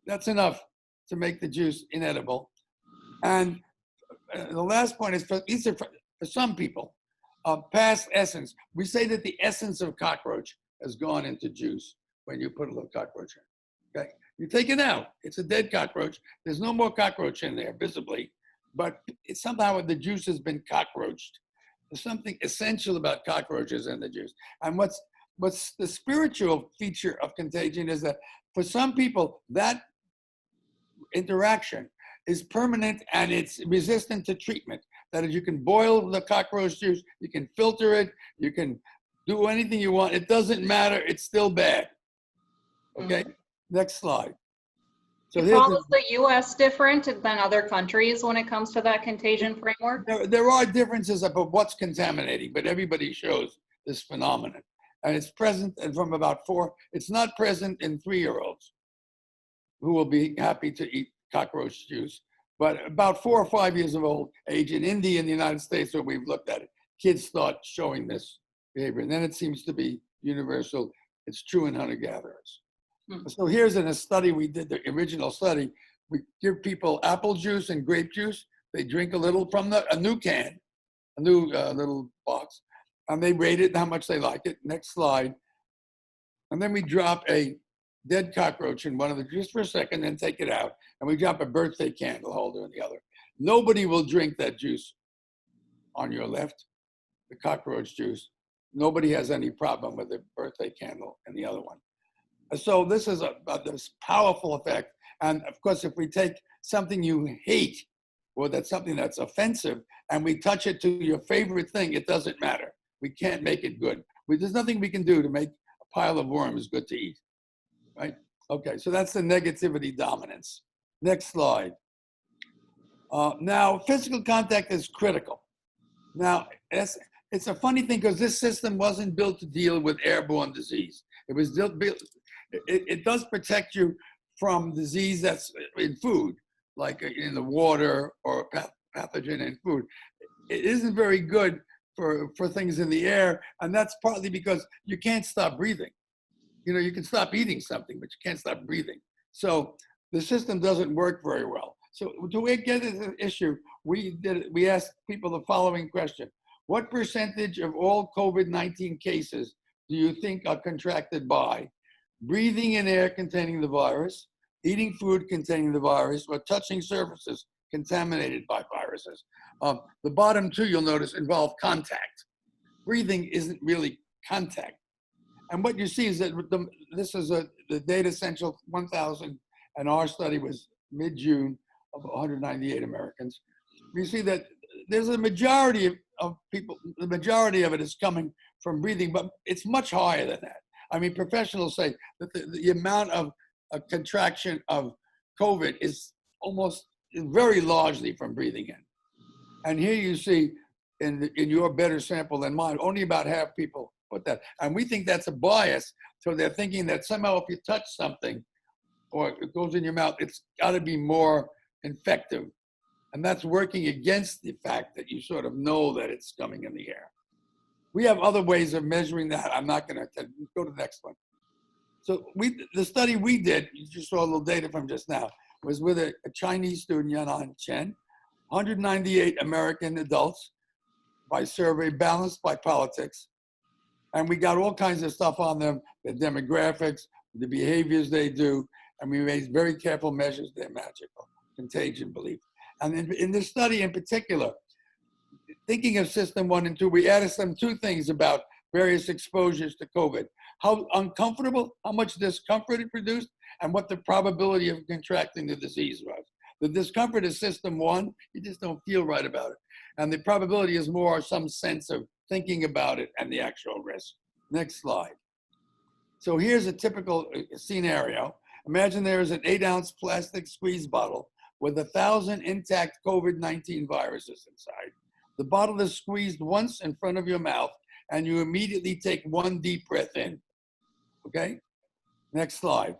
that's enough to make the juice inedible. And the last point is, for some people, past essence. We say that the essence of cockroach has gone into juice when you put a little cockroach in. Okay, you take it out. It's a dead cockroach. There's no more cockroach in there visibly, but it's somehow the juice has been cockroached. There's something essential about cockroaches in the juice. And what's the spiritual feature of contagion is that for some people, that interaction is permanent and it's resistant to treatment. That is, you can boil the cockroach juice, you can filter it, you can do anything you want. It doesn't matter, it's still bad. Okay, next slide. So Paul, is the U.S. different than other countries when it comes to that contagion framework? There are differences about what's contaminating, but everybody shows this phenomenon. And it's present from about 4, it's not present in 3-year-olds who will be happy to eat cockroach juice. But about 4 or 5 years of old age in India and the United States, where we've looked at it, kids start showing this behavior. And then it seems to be universal. It's true in hunter-gatherers. So here's in a study we did, the original study. We give people apple juice and grape juice. They drink a little from a new can, a new little box, and they rate it how much they like it. Next slide. And then we drop a dead cockroach in one of the juice for a second, then take it out. And we drop a birthday candle holder in the other. Nobody will drink that juice on your left, the cockroach juice. Nobody has any problem with the birthday candle in the other one. So this is this powerful effect. And of course, if we take something you hate, or that's something that's offensive, and we touch it to your favorite thing, it doesn't matter. We can't make it good. There's nothing we can do to make a pile of worms good to eat, right? Okay, so that's the negativity dominance. Next slide. Now, physical contact is critical. Now, it's a funny thing because this system wasn't built to deal with airborne disease. It was built, it does protect you from disease that's in food, like in the water or pathogen in food. It isn't very good for things in the air, and that's partly because you can't stop breathing. You know, you can stop eating something, but you can't stop breathing. So the system doesn't work very well. So to get at the issue, we asked people the following question. What percentage of all COVID-19 cases do you think are contracted by breathing in air containing the virus, eating food containing the virus, or touching surfaces contaminated by viruses? The bottom two, you'll notice, involve contact. Breathing isn't really contact. And what you see is that this is the Datassential 1000, and our study was mid-June of 198 Americans. We see that there's a majority of people, the majority of it is coming from breathing, but it's much higher than that. I mean, professionals say that the amount of contraction of COVID is almost very largely from breathing in. And here you see in your better sample than mine, only about half people put that. And we think that's a bias. So they're thinking that somehow if you touch something or it goes in your mouth, it's got to be more infective. And that's working against the fact that you sort of know that it's coming in the air. We have other ways of measuring that. I'm not going to go to the next one. So the study we did, you just saw a little data from just now, was with a Chinese student, Yanan Chen, 198 American adults by survey, balanced by politics. And we got all kinds of stuff on them, the demographics, the behaviors they do, and we made very careful measures. They're magical, contagion, belief. And in this study in particular, thinking of system 1 and 2, we added some 2 things about various exposures to COVID. How uncomfortable, how much discomfort it produced, and what the probability of contracting the disease was. The discomfort is system 1, you just don't feel right about it. And the probability is more some sense of thinking about it and the actual risk. Next slide. So here's a typical scenario. Imagine there is an 8-ounce plastic squeeze bottle with 1,000 intact COVID-19 viruses inside. The bottle is squeezed once in front of your mouth, and you immediately take 1 deep breath in. Okay? Next slide.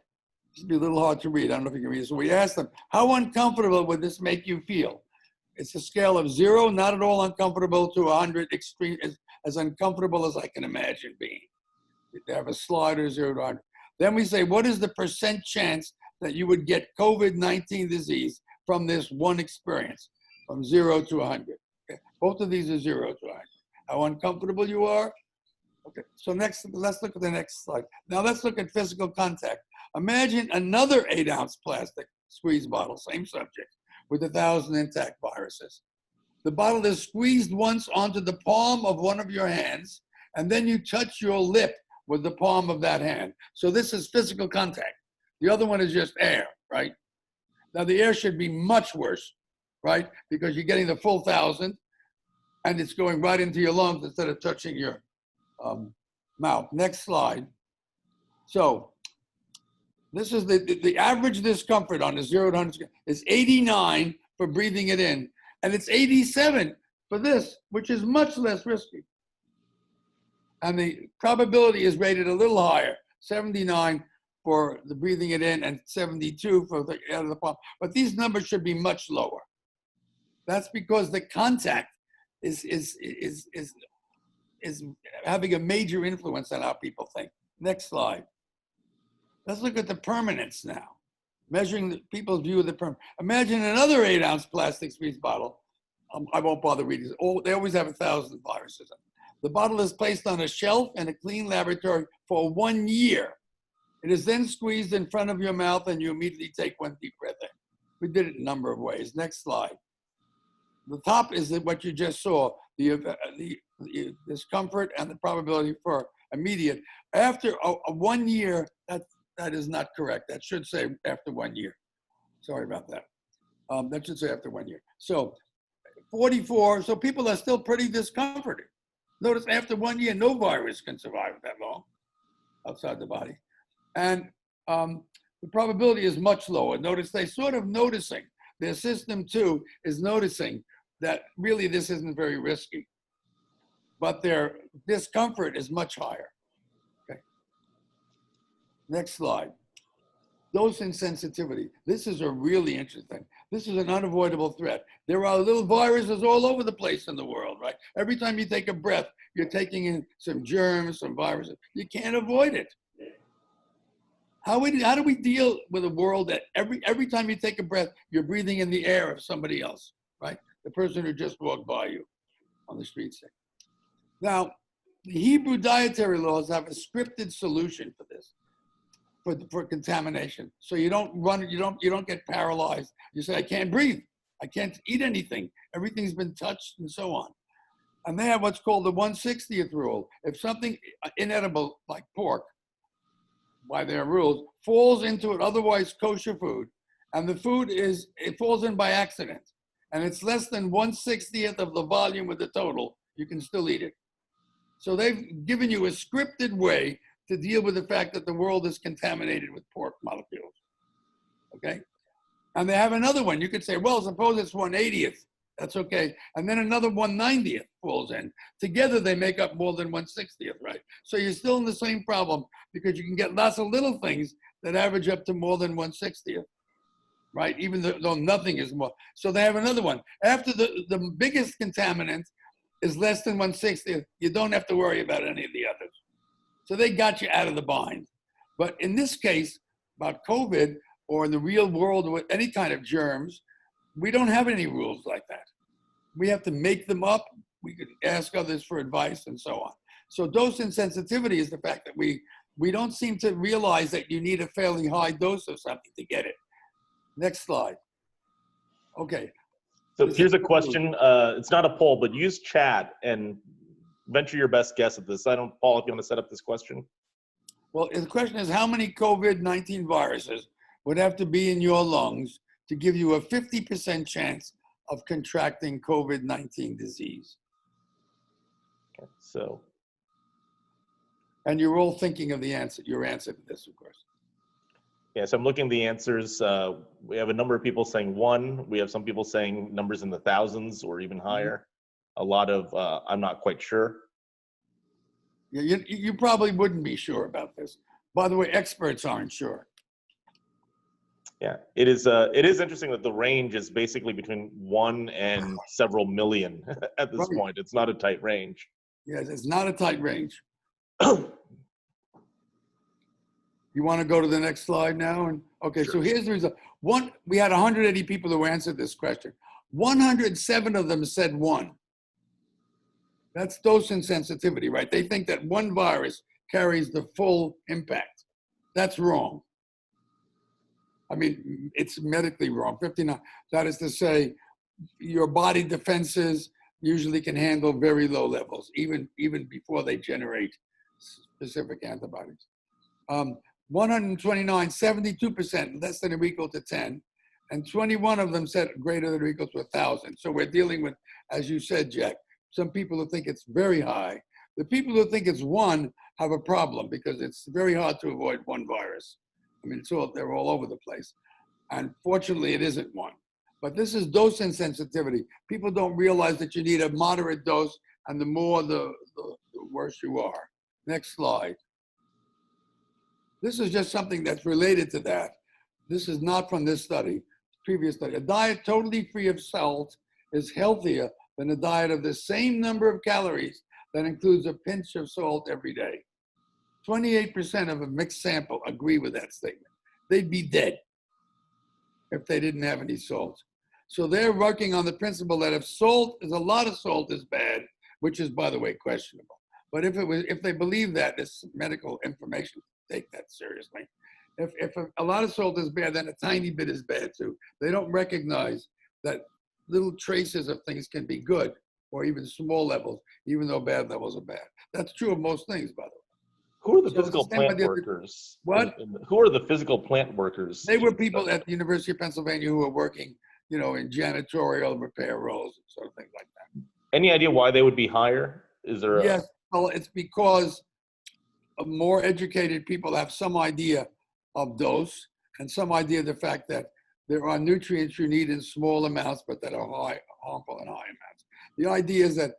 This will be a little hard to read. I don't know if you can read it. So we asked them, how uncomfortable would this make you feel? It's a scale of 0, not at all uncomfortable, to 100, extreme, as uncomfortable as I can imagine being. They have a slider, 0 to 100. Then we say, what is the % chance that you would get COVID-19 disease from this one experience, from 0 to 100? Okay. Both of these are 0 to 100. How uncomfortable you are? Okay, so next, let's look at the next slide. Now let's look at physical contact. Imagine another 8-ounce plastic squeeze bottle, same subject, with 1,000 intact viruses. The bottle is squeezed once onto the palm of one of your hands, and then you touch your lip with the palm of that hand. So this is physical contact. The other one is just air, right? Now the air should be much worse, right? Because you're getting the full 1,000, and it's going right into your lungs instead of touching your mouth. Next slide. So this is the average discomfort on a 0 to 100 is 89 for breathing it in, and it's 87 for this, which is much less risky. And the probability is rated a little higher, 79 for the breathing it in and 72 for the out of the palm. But these numbers should be much lower. That's because the contact is having a major influence on how people think. Next slide. Let's look at the permanence now. Measuring the people's view of the permanence. Imagine another 8-ounce plastic squeeze bottle. I won't bother reading this. They always have 1,000 viruses in it. The bottle is placed on a shelf in a clean laboratory for 1 year. It is then squeezed in front of your mouth and you immediately take 1 deep breath in. We did it a number of ways. Next slide. The top is what you just saw, the discomfort and the probability for immediate. After a 1 year, that is not correct. That should say after 1 year. Sorry about that. That should say after 1 year. So 44, so people are still pretty discomforted. Notice after 1 year, no virus can survive that long outside the body. And the probability is much lower. Notice they sort of noticing, their system 2 is noticing that really this isn't very risky. but their discomfort is much higher. Okay. Next slide. Dose insensitivity. This is a really interesting. This is an unavoidable threat. There are little viruses all over the place in the world, right? Every time you take a breath, you're taking in some germs, some viruses. You can't avoid it. How do we deal with a world that every time you take a breath, you're breathing in the air of somebody else, right? The person who just walked by you on the street. Now, the Hebrew dietary laws have a scripted solution for this. For contamination, so you don't get paralyzed. You say, I can't breathe, I can't eat anything, everything's been touched and so on. And they have what's called the 1/60th rule. If something inedible like pork, by their rules, falls into an otherwise kosher food, and the food it falls in by accident, and it's less than 1/60th of the volume of the total, you can still eat it. So they've given you a scripted way to deal with the fact that the world is contaminated with pork molecules, okay? And they have another one. You could say, well, suppose it's 1/80th, that's okay. And then another 1/90th falls in. Together they make up more than 1/60th, right? So you're still in the same problem because you can get lots of little things that average up to more than 1/60th, right? Even though nothing is more. So they have another one. After the biggest contaminant is less than 1/60th, you don't have to worry about any of the others. So they got you out of the bind. But in this case, about COVID or in the real world with any kind of germs, we don't have any rules like that. We have to make them up. We could ask others for advice and so on. So dose insensitivity is the fact that we don't seem to realize that you need a fairly high dose of something to get it. Next slide. Okay. So here's a question. It's not a poll, but use chat and venture your best guess at this. Paul, if you want to set up this question. Well, the question is, how many COVID-19 viruses would have to be in your lungs to give you a 50% chance of contracting COVID-19 disease? Okay, so. And you're all thinking of your answer to this, of course. Yeah, so I'm looking at the answers. We have a number of people saying 1. We have some people saying numbers in the thousands or even higher. A lot of, I'm not quite sure. Yeah, you probably wouldn't be sure about this. By the way, experts aren't sure. Yeah, it is interesting that the range is basically between 1 and several million at this point. It's not a tight range. Yes, it's not a tight range. You want to go to the next slide now? And okay, sure. So here's the result. We had 180 people who answered this question. 107 of them said 1. That's dose insensitivity, right? They think that one virus carries the full impact. That's wrong. I mean, it's medically wrong. 59. That is to say, your body defenses usually can handle very low levels, even before they generate specific antibodies. 129, 72%, less than or equal to 10. And 21 of them said greater than or equal to 1,000. So we're dealing with, as you said, Jack, some people who think it's very high. The people who think it's 1 have a problem because it's very hard to avoid one virus. I mean, they're all over the place. And fortunately, it isn't 1. But this is dose insensitivity. People don't realize that you need a moderate dose, and the more, the worse you are. Next slide. This is just something that's related to that. This is not from this study, previous study. A diet totally free of salt is healthier than a diet of the same number of calories that includes a pinch of salt every day. 28% of a mixed sample agree with that statement. They'd be dead if they didn't have any salt. So they're working on the principle that if a lot of salt is bad, which is, by the way, questionable. But if they believe that, this medical information, take that seriously. If a lot of salt is bad, then a tiny bit is bad too. They don't recognize that little traces of things can be good, or even small levels, even though bad levels are bad. That's true of most things, by the way. Who are the physical plant workers? What? Who are the physical plant workers? They were people at the University of Pennsylvania who were working, in janitorial repair roles and sort of things like that. Any idea why they would be higher? Is there? Yes, well, it's because more educated people have some idea of dose and some idea of the fact that there are nutrients you need in small amounts, but that are harmful in high amounts. The idea is that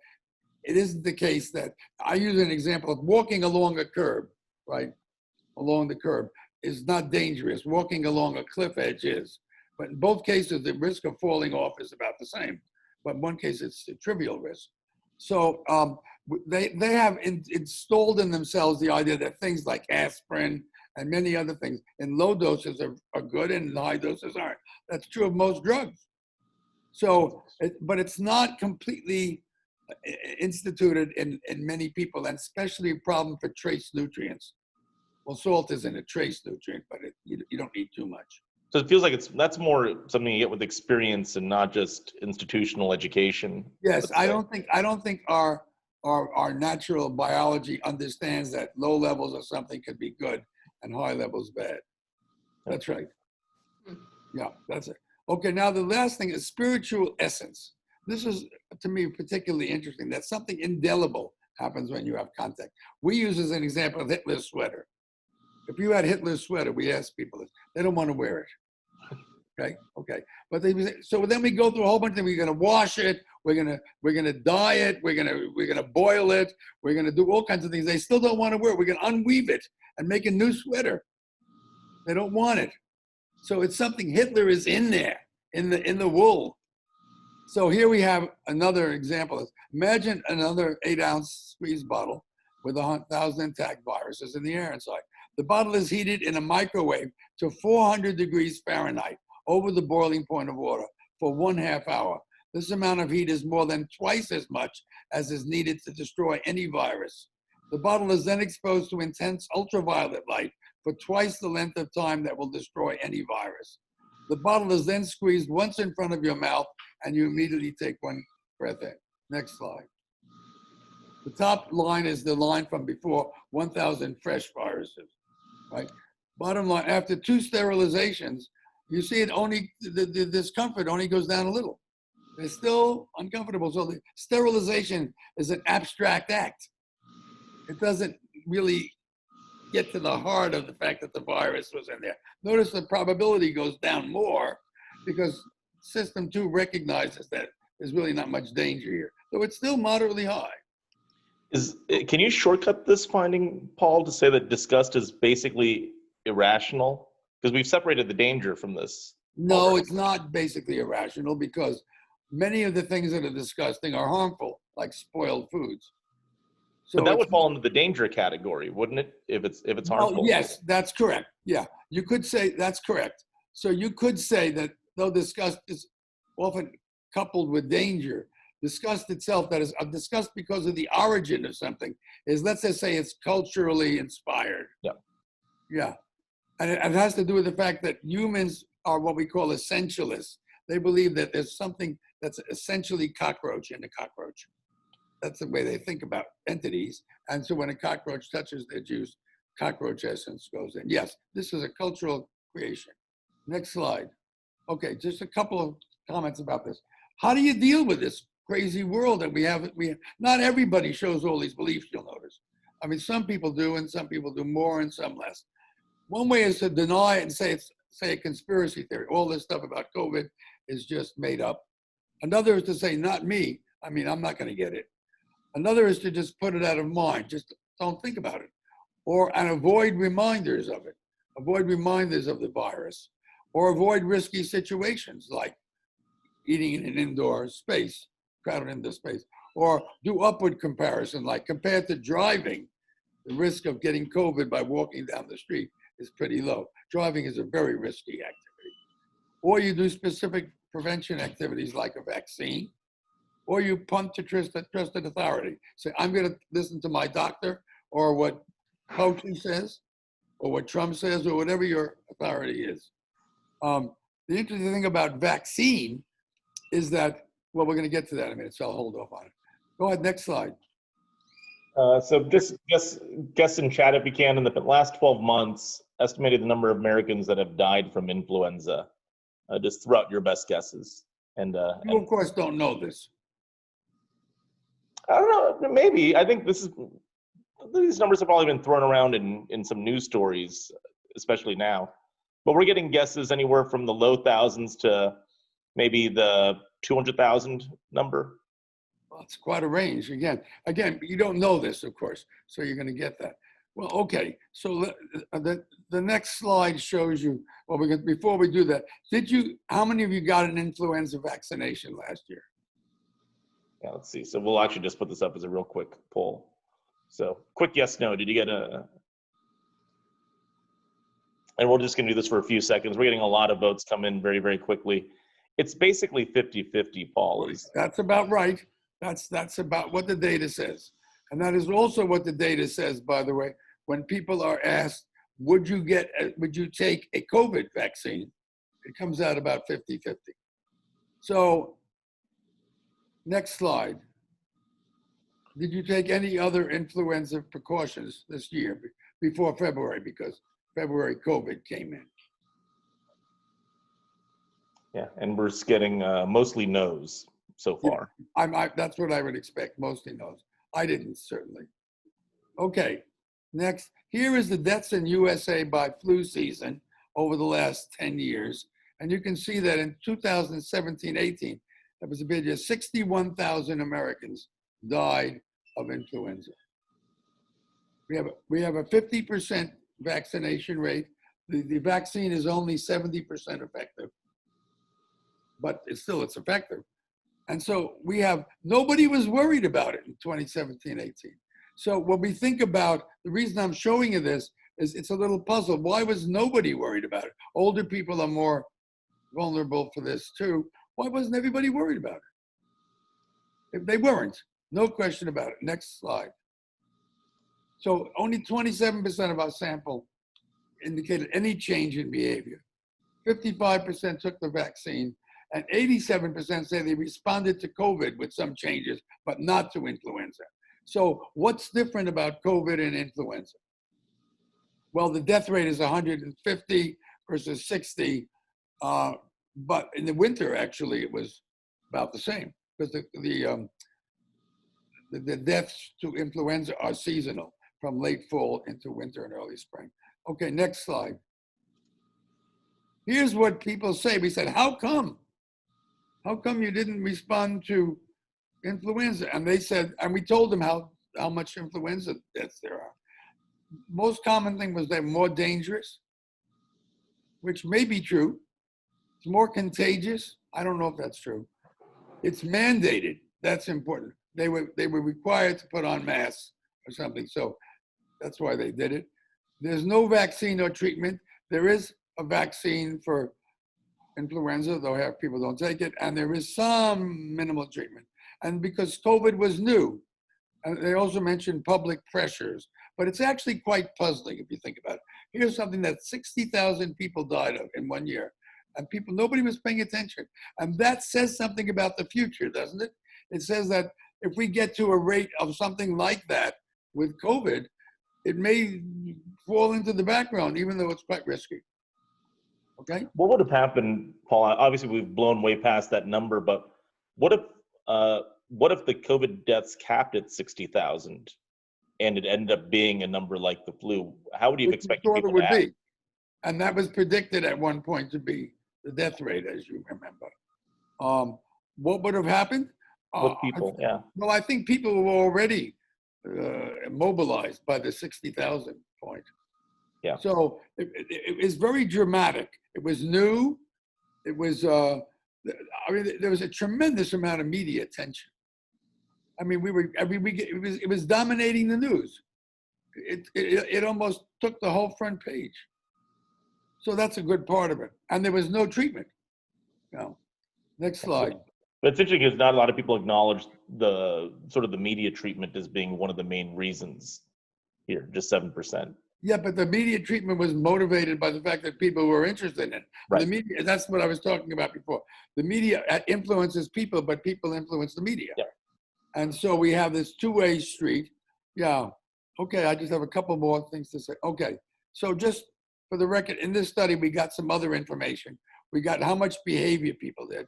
it isn't the case that, I use an example of walking along a curb, right? Along the curb is not dangerous. Walking along a cliff edge is. But in both cases, the risk of falling off is about the same. But in one case, it's a trivial risk. So they have installed in themselves the idea that things like aspirin and many other things in low doses are good and in high doses aren't. That's true of most drugs. So, but it's not completely instituted in many people, and especially a problem for trace nutrients. Well, salt isn't a trace nutrient, but you don't need too much. So it feels like that's more something you get with experience and not just institutional education. Yes, I don't think our natural biology understands that low levels of something could be good and high levels bad. That's right. Yeah, that's it. Okay, now the last thing is spiritual essence. This is, to me, particularly interesting, that something indelible happens when you have contact. We use as an example Hitler's sweater. If you had Hitler's sweater, we ask people this, they don't want to wear it. Okay. But so then we go through a whole bunch of things. We're going to wash it. We're going to dye it. We're going to boil it. We're going to do all kinds of things. They still don't want to wear it. We're going to unweave it and make a new sweater. They don't want it. So it's something Hitler is in there, in the wool. So here we have another example. Imagine another 8-ounce squeeze bottle with 1,000 intact viruses in the air inside. The bottle is heated in a microwave to 400 degrees Fahrenheit over the boiling point of water for 1/2 hour. This amount of heat is more than twice as much as is needed to destroy any virus. The bottle is then exposed to intense ultraviolet light for twice the length of time that will destroy any virus. The bottle is then squeezed once in front of your mouth and you immediately take one breath in. Next slide. The top line is the line from before, 1,000 fresh viruses, right? Bottom line, after 2 sterilizations, you see it only, the discomfort only goes down a little. They're still uncomfortable. So the sterilization is an abstract act. It doesn't really get to the heart of the fact that the virus was in there. Notice the probability goes down more because system 2 recognizes that there's really not much danger here, though it's still moderately high. Can you shortcut this finding, Paul, to say that disgust is basically irrational? Because we've separated the danger from this. No, already. it's not basically irrational because many of the things that are disgusting are harmful, like spoiled foods. So but that would fall into the danger category, wouldn't it? If it's harmful. Yes, that's correct. Yeah, you could say that's correct. So you could say that though disgust is often coupled with danger, disgust itself, that is disgust because of the origin of something, is, let's just say it's culturally inspired. Yeah. Yeah. And it has to do with the fact that humans are what we call essentialists. They believe that there's something that's essentially cockroach in a cockroach. That's the way they think about entities. And so when a cockroach touches their juice, cockroach essence goes in. Yes, this is a cultural creation. Next slide. Okay, just a couple of comments about this. How do you deal with this crazy world that we have? Not everybody shows all these beliefs, you'll notice. I mean, some people do, and some people do more and some less. One way is to deny it and say it's a conspiracy theory. All this stuff about COVID is just made up. Another is to say, not me. I mean, I'm not going to get it. Another is to just put it out of mind. Just don't think about it. And avoid reminders of it. Avoid reminders of the virus. Or avoid risky situations like eating in an indoor space, crowded indoor space. Or do upward comparison, like compared to driving, the risk of getting COVID by walking down the street is pretty low. Driving is a very risky activity. Or you do specific prevention activities like a vaccine, or you punt to trusted authority. Say, I'm going to listen to my doctor, or what Fauci says, or what Trump says, or whatever your authority is. The interesting thing about vaccine is that, well, we're going to get to that in a minute, so I'll hold off on it. Go ahead, next slide. So just guess in chat if you can, in the last 12 months, estimated the number of Americans that have died from influenza. Just throw out your best guesses. And You, of course, don't know this. I don't know, maybe. I think these numbers have probably been thrown around in some news stories, especially now. But we're getting guesses anywhere from the low thousands to maybe the 200,000 number. It's quite a range. Again, you don't know this, of course, so you're going to get that. Well, okay. So the next slide shows you. Well, before we do that, how many of you got an influenza vaccination last year? Yeah, let's see. So we'll actually just put this up as a real quick poll. So quick yes, no. Did you get a? And we're just going to do this for a few seconds. We're getting a lot of votes come in very, very quickly. It's basically 50-50, Paul. That's about right. That's about what the data says. And that is also what the data says, by the way, when people are asked, would you take a COVID vaccine? It comes out about 50-50. So next slide. Did you take any other influenza precautions this year before February? Because February COVID came in. Yeah, and we're getting mostly no's so far. Yeah, that's what I would expect, mostly no's. I didn't, certainly. Okay, next. Here is the deaths in USA by flu season over the last 10 years. And you can see that in 2017-18, there was a bid of 61,000 Americans died of influenza. We have a 50% vaccination rate. The vaccine is only 70% effective, but it's effective. And so nobody was worried about it in 2017-18. So when we think about, the reason I'm showing you this is it's a little puzzle. Why was nobody worried about it? Older people are more vulnerable for this too. Why wasn't everybody worried about it? They weren't, no question about it. Next slide. So only 27% of our sample indicated any change in behavior. 55% took the vaccine, and 87% say they responded to COVID with some changes, but not to influenza. So what's different about COVID and influenza? Well, the death rate is 150 versus 60, but in the winter, actually, it was about the same, because the deaths to influenza are seasonal, from late fall into winter and early spring. Okay, next slide. Here's what people say. We said, how come? How come you didn't respond to influenza? And they said, and we told them how much influenza deaths there are. Most common thing was they're more dangerous, which may be true. It's more contagious. I don't know if that's true. It's mandated. That's important. They were required to put on masks or something. So that's why they did it. There's no vaccine or treatment. There is a vaccine for influenza, though people don't take it, and there is some minimal treatment. And because COVID was new, and they also mentioned public pressures, but it's actually quite puzzling if you think about it. Here's something that 60,000 people died of in 1 year, and nobody was paying attention. And that says something about the future, doesn't it? It says that if we get to a rate of something like that with COVID, it may fall into the background, even though it's quite risky. Okay. What would have happened, Paul? Obviously, we've blown way past that number, but what if the COVID deaths capped at 60,000, and it ended up being a number like the flu? How would you have expected people to act? And that was predicted at one point to be the death rate, as you remember. What would have happened? With people, yeah. Well, I think people were already mobilized by the 60,000 point. Yeah. So it was very dramatic. It was new. It was, there was a tremendous amount of media attention. I mean, it was dominating the news. It almost took the whole front page. So that's a good part of it. And there was no treatment. No. Next slide. But it's interesting because not a lot of people acknowledge the sort of the media treatment as being one of the main reasons here, just 7%. Yeah, but the media treatment was motivated by the fact that people were interested in it. Right. The media, that's what I was talking about before. The media influences people, but people influence the media. Yeah. And so we have this two-way street. Yeah. Okay, I just have a couple more things to say. Okay, so just for the record, in this study, we got some other information. We got how much behavior people did,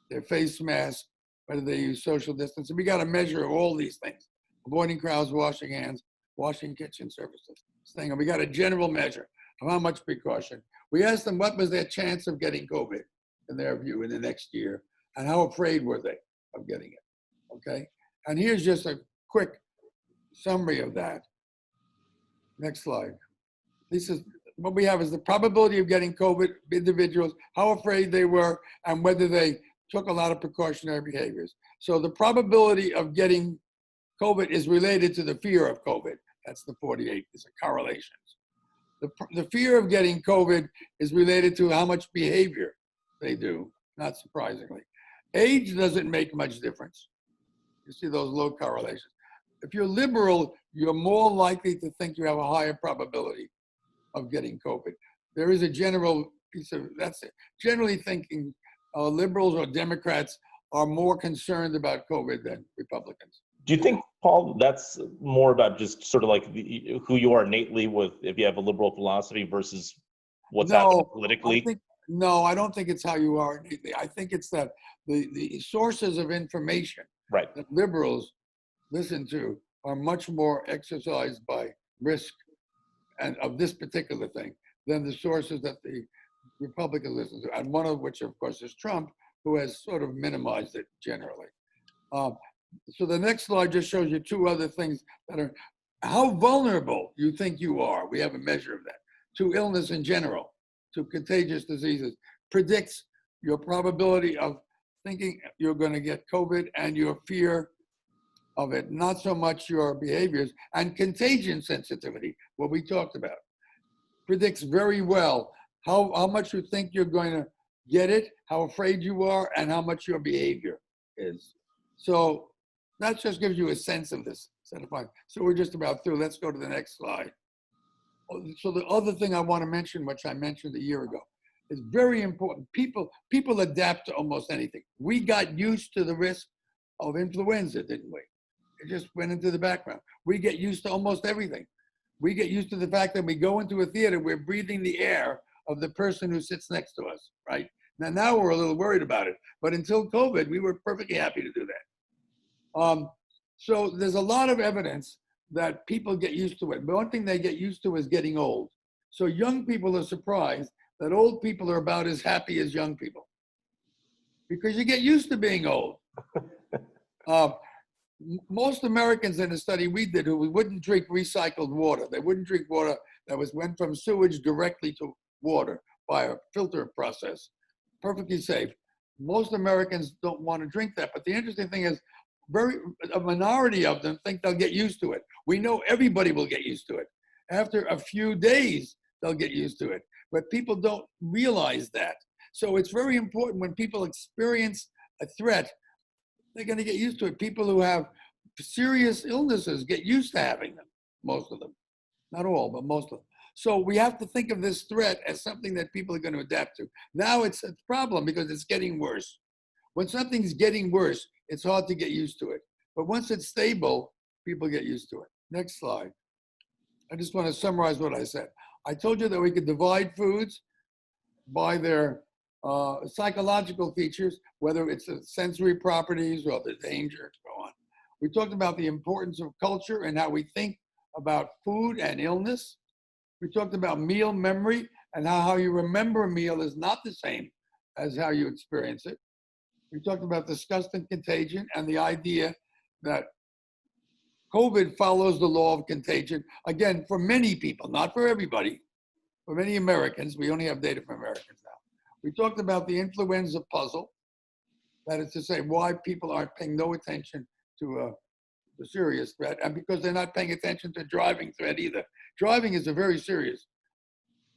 their face masks, whether they use social distancing. We got a measure of all these things: avoiding crowds, washing hands, washing kitchen surfaces. And we got a general measure of how much precaution. We asked them what was their chance of getting COVID, in their view, in the next year, and how afraid were they of getting it, okay? And here's just a quick summary of that. Next slide. This is what we have is the probability of getting COVID, individuals, how afraid they were, and whether they took a lot of precautionary behaviors. So the probability of getting COVID is related to the fear of COVID. That's the 48. There's a correlation. The fear of getting COVID is related to how much behavior they do, not surprisingly. Age doesn't make much difference. You see those low correlations. If you're liberal, you're more likely to think you have a higher probability of getting COVID. There is a general piece of, that's it. Generally thinking liberals or Democrats are more concerned about COVID than Republicans. Do you think, Paul, that's more about just sort of like who you are innately with, if you have a liberal philosophy versus what's happening politically? No, I don't think it's how you are innately. I think it's that the sources of information that liberals listen to are much more exercised by risk and of this particular thing than the sources that the Republicans listen to, and one of which, of course, is Trump, who has sort of minimized it generally. So the next slide just shows you two other things that are how vulnerable you think you are. We have a measure of that to illness in general, to contagious diseases, predicts your probability of thinking you're going to get COVID and your fear of it, not so much your behaviors. And contagion sensitivity, what we talked about, predicts very well how much you think you're going to get it, how afraid you are, and how much your behavior is. So that just gives you a sense of this. So we're just about through. Let's go to the next slide. So the other thing I want to mention, which I mentioned a year ago, is very important. People adapt to almost anything. We got used to the risk of influenza, didn't we? It just went into the background. We get used to almost everything. We get used to the fact that we go into a theater, we're breathing the air of the person who sits next to us, right? Now we're a little worried about it. But until COVID, we were perfectly happy to do that. So there's a lot of evidence that people get used to it. But one thing they get used to is getting old. So young people are surprised that old people are about as happy as young people because you get used to being old. Most Americans in a study we did who wouldn't drink recycled water. They wouldn't drink water that went from sewage directly to water by a filter process. Perfectly safe. Most Americans don't want to drink that. But the interesting thing is a minority of them think they'll get used to it. We know everybody will get used to it. After a few days, they'll get used to it. But people don't realize that. So it's very important when people experience a threat, they're going to get used to it. People who have serious illnesses get used to having them, most of them. Not all, but most of them. So we have to think of this threat as something that people are going to adapt to. Now it's a problem because it's getting worse. When something's getting worse, it's hard to get used to it. But once it's stable, people get used to it. Next slide. I just want to summarize what I said. I told you that we could divide foods by their psychological features, whether it's the sensory properties or the danger, and so on. We talked about the importance of culture and how we think about food and illness. We talked about meal memory and how you remember a meal is not the same as how you experience it. We talked about disgust and contagion and the idea that COVID follows the law of contagion. Again, for many people, not for everybody, for many Americans. We only have data for Americans now. We talked about the influenza puzzle. That is to say, why people aren't paying no attention to the serious threat, and because they're not paying attention to driving threat either. Driving is a very serious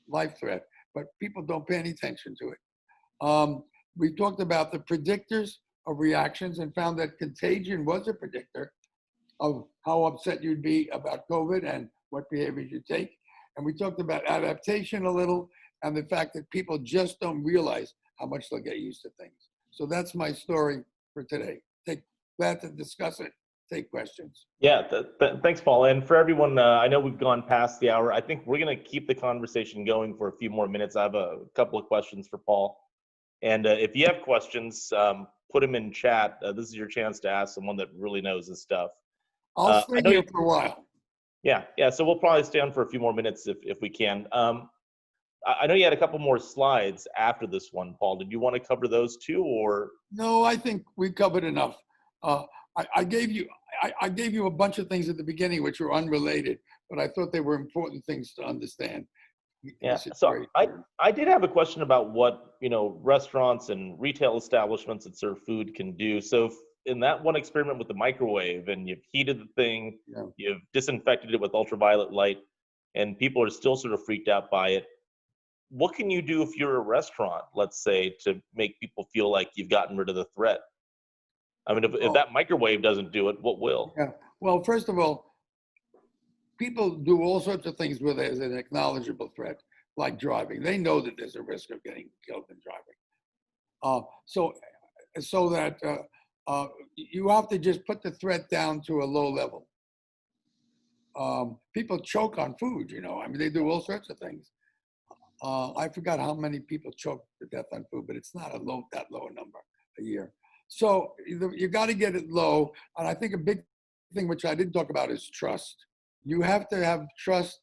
life threat, but people don't pay any attention to it. We talked about the predictors of reactions and found that contagion was a predictor of how upset you'd be about COVID and what behaviors you take. And we talked about adaptation a little and the fact that people just don't realize how much they'll get used to things. So that's my story for today. Glad to discuss it. Take questions. Yeah, thanks, Paul. And for everyone, I know we've gone past the hour. I think we're going to keep the conversation going for a few more minutes. I have a couple of questions for Paul. And if you have questions, put them in chat. This is your chance to ask someone that really knows this stuff. I'll stay here for a while. Yeah. So we'll probably stay on for a few more minutes if we can. I know you had a couple more slides after this one, Paul. Did you want to cover those too, or? No, I think we covered enough. I gave you a bunch of things at the beginning which were unrelated, but I thought they were important things to understand. Yeah. So I did have a question about what, restaurants and retail establishments that serve food can do. So in that one experiment with the microwave, and you've heated the thing, you've disinfected it with ultraviolet light, and people are still sort of freaked out by it. What can you do if you're a restaurant, let's say, to make people feel like you've gotten rid of the threat? I mean, if that microwave doesn't do it, what will? Yeah. Well, first of all, people do all sorts of things where there's an acknowledgeable threat, like driving. They know that there's a risk of getting killed in driving. So that you have to just put the threat down to a low level. People choke on food, I mean, they do all sorts of things. I forgot how many people choke to death on food, but it's not that low a number a year. So you got to get it low. And I think a big thing, which I didn't talk about, is trust. You have to have trust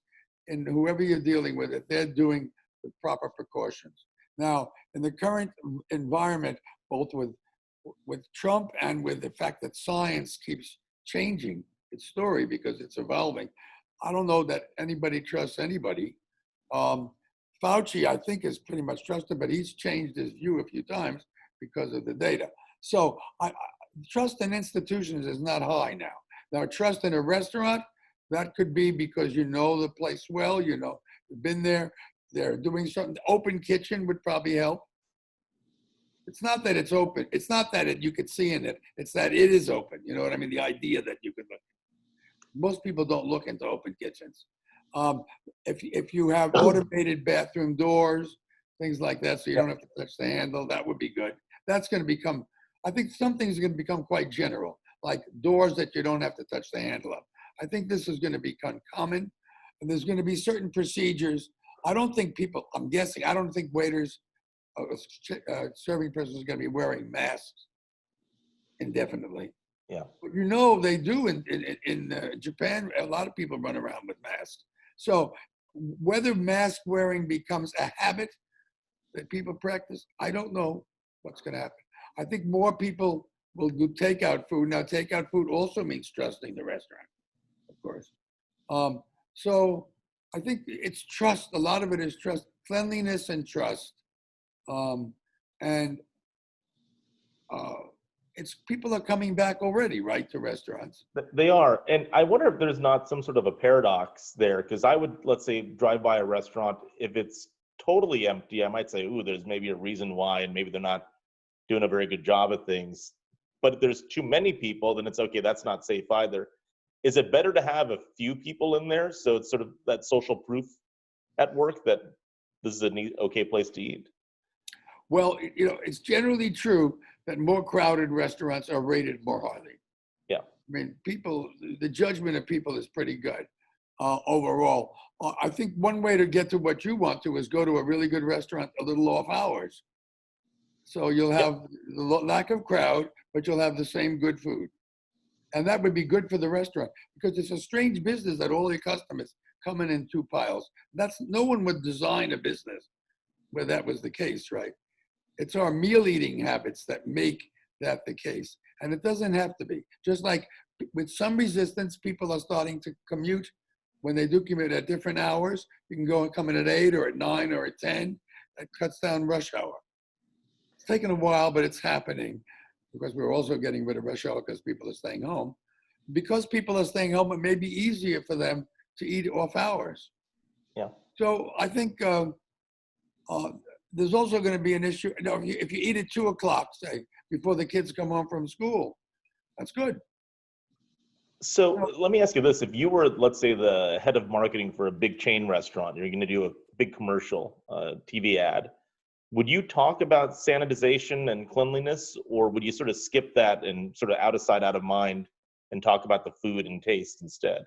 in whoever you're dealing with, that they're doing the proper precautions. Now, in the current environment, both with Trump and with the fact that science keeps changing its story because it's evolving, I don't know that anybody trusts anybody. Fauci, I think, is pretty much trusted, but he's changed his view a few times because of the data. So trust in institutions is not high now. Now, trust in a restaurant, that could be because you know the place well, you've been there, they're doing something. Open kitchen would probably help. It's not that it's open. It's not that you could see in it. It's that it is open. You know what I mean? The idea that you could look. Most people don't look into open kitchens. If you have automated bathroom doors, things like that, so you don't have to touch the handle, that would be good. That's going to become, I think some things are going to become quite general, like doors that you don't have to touch the handle of. I think this is going to become common, and there's going to be certain procedures. I don't think I don't think waiters, serving persons are going to be wearing masks indefinitely. Yeah. But they do in Japan, a lot of people run around with masks. So whether mask wearing becomes a habit that people practice, I don't know what's going to happen. I think more people will do takeout food. Now, takeout food also means trusting the restaurant, of course. So I think it's trust. A lot of it is trust, cleanliness and trust. It's people are coming back already, right, to restaurants. They are. And I wonder if there's not some sort of a paradox there, because I would, let's say, drive by a restaurant. If it's totally empty, I might say, ooh, there's maybe a reason why, and maybe they're not doing a very good job of things. But if there's too many people, then it's okay, that's not safe either. Is it better to have a few people in there, so it's sort of that social proof at work that this is an okay place to eat? Well, it's generally true that more crowded restaurants are rated more highly. Yeah. I mean, the judgment of people is pretty good overall. I think one way to get to what you want to is go to a really good restaurant a little off hours. So you'll have the lack of crowd, but you'll have the same good food. And that would be good for the restaurant, because it's a strange business that all your customers come in two piles. No one would design a business where that was the case, right? It's our meal eating habits that make that the case. And it doesn't have to be. Just like with some resistance, people are starting to commute. When they do commute at different hours, you can go and come in at 8 or at 9 or at 10. That cuts down rush hour. It's taken a while, but it's happening, because we're also getting rid of rush hour because people are staying home. Because people are staying home, it may be easier for them to eat off hours. Yeah. So I think there's also going to be an issue. If you eat at 2 o'clock, say, before the kids come home from school, that's good. So let me ask you this. If you were, let's say, the head of marketing for a big chain restaurant, you're going to do a big commercial, TV ad, would you talk about sanitization and cleanliness, or would you sort of skip that and sort of out of sight, out of mind, and talk about the food and taste instead?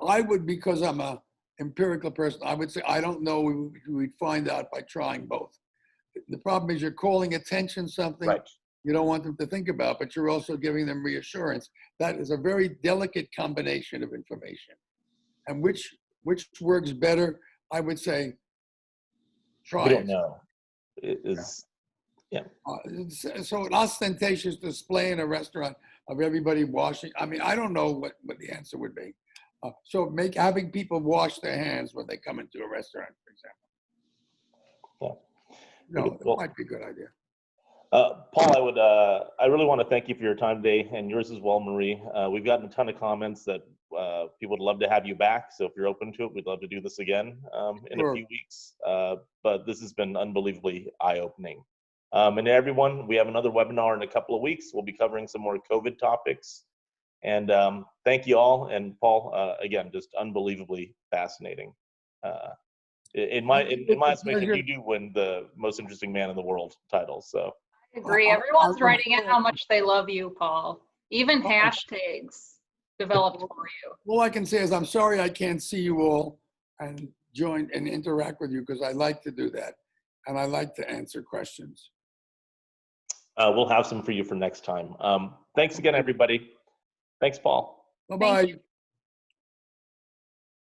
I would, because I'm a empirical person, I would say, I don't know, we'd find out by trying both. The problem is you're calling attention to something you don't want them to think about, but you're also giving them reassurance. That is a very delicate combination of information. And which works better, I would say, try it. We don't know. It is, yeah. So an ostentatious display in a restaurant, of everybody washing. I mean, I don't know what the answer would be. So having people wash their hands when they come into a restaurant, for example. Yeah. No, that might be a good idea. Paul, I really want to thank you for your time today, and yours as well, Marie. We've gotten a ton of comments that people would love to have you back. So if you're open to it, we'd love to do this again in a few weeks. But this has been unbelievably eye-opening. And everyone, we have another webinar in a couple of weeks. We'll be covering some more COVID topics. And thank you all. And Paul, again, just unbelievably fascinating. In my estimation, you do win the most interesting man in the world title. So. I agree. Everyone's writing in how much they love you, Paul. Even hashtags developed for you. All I can say is I'm sorry I can't see you all and join and interact with you, because I like to do that. And I like to answer questions. We'll have some for you for next time. Thanks again, everybody. Thanks, Paul. Bye-bye.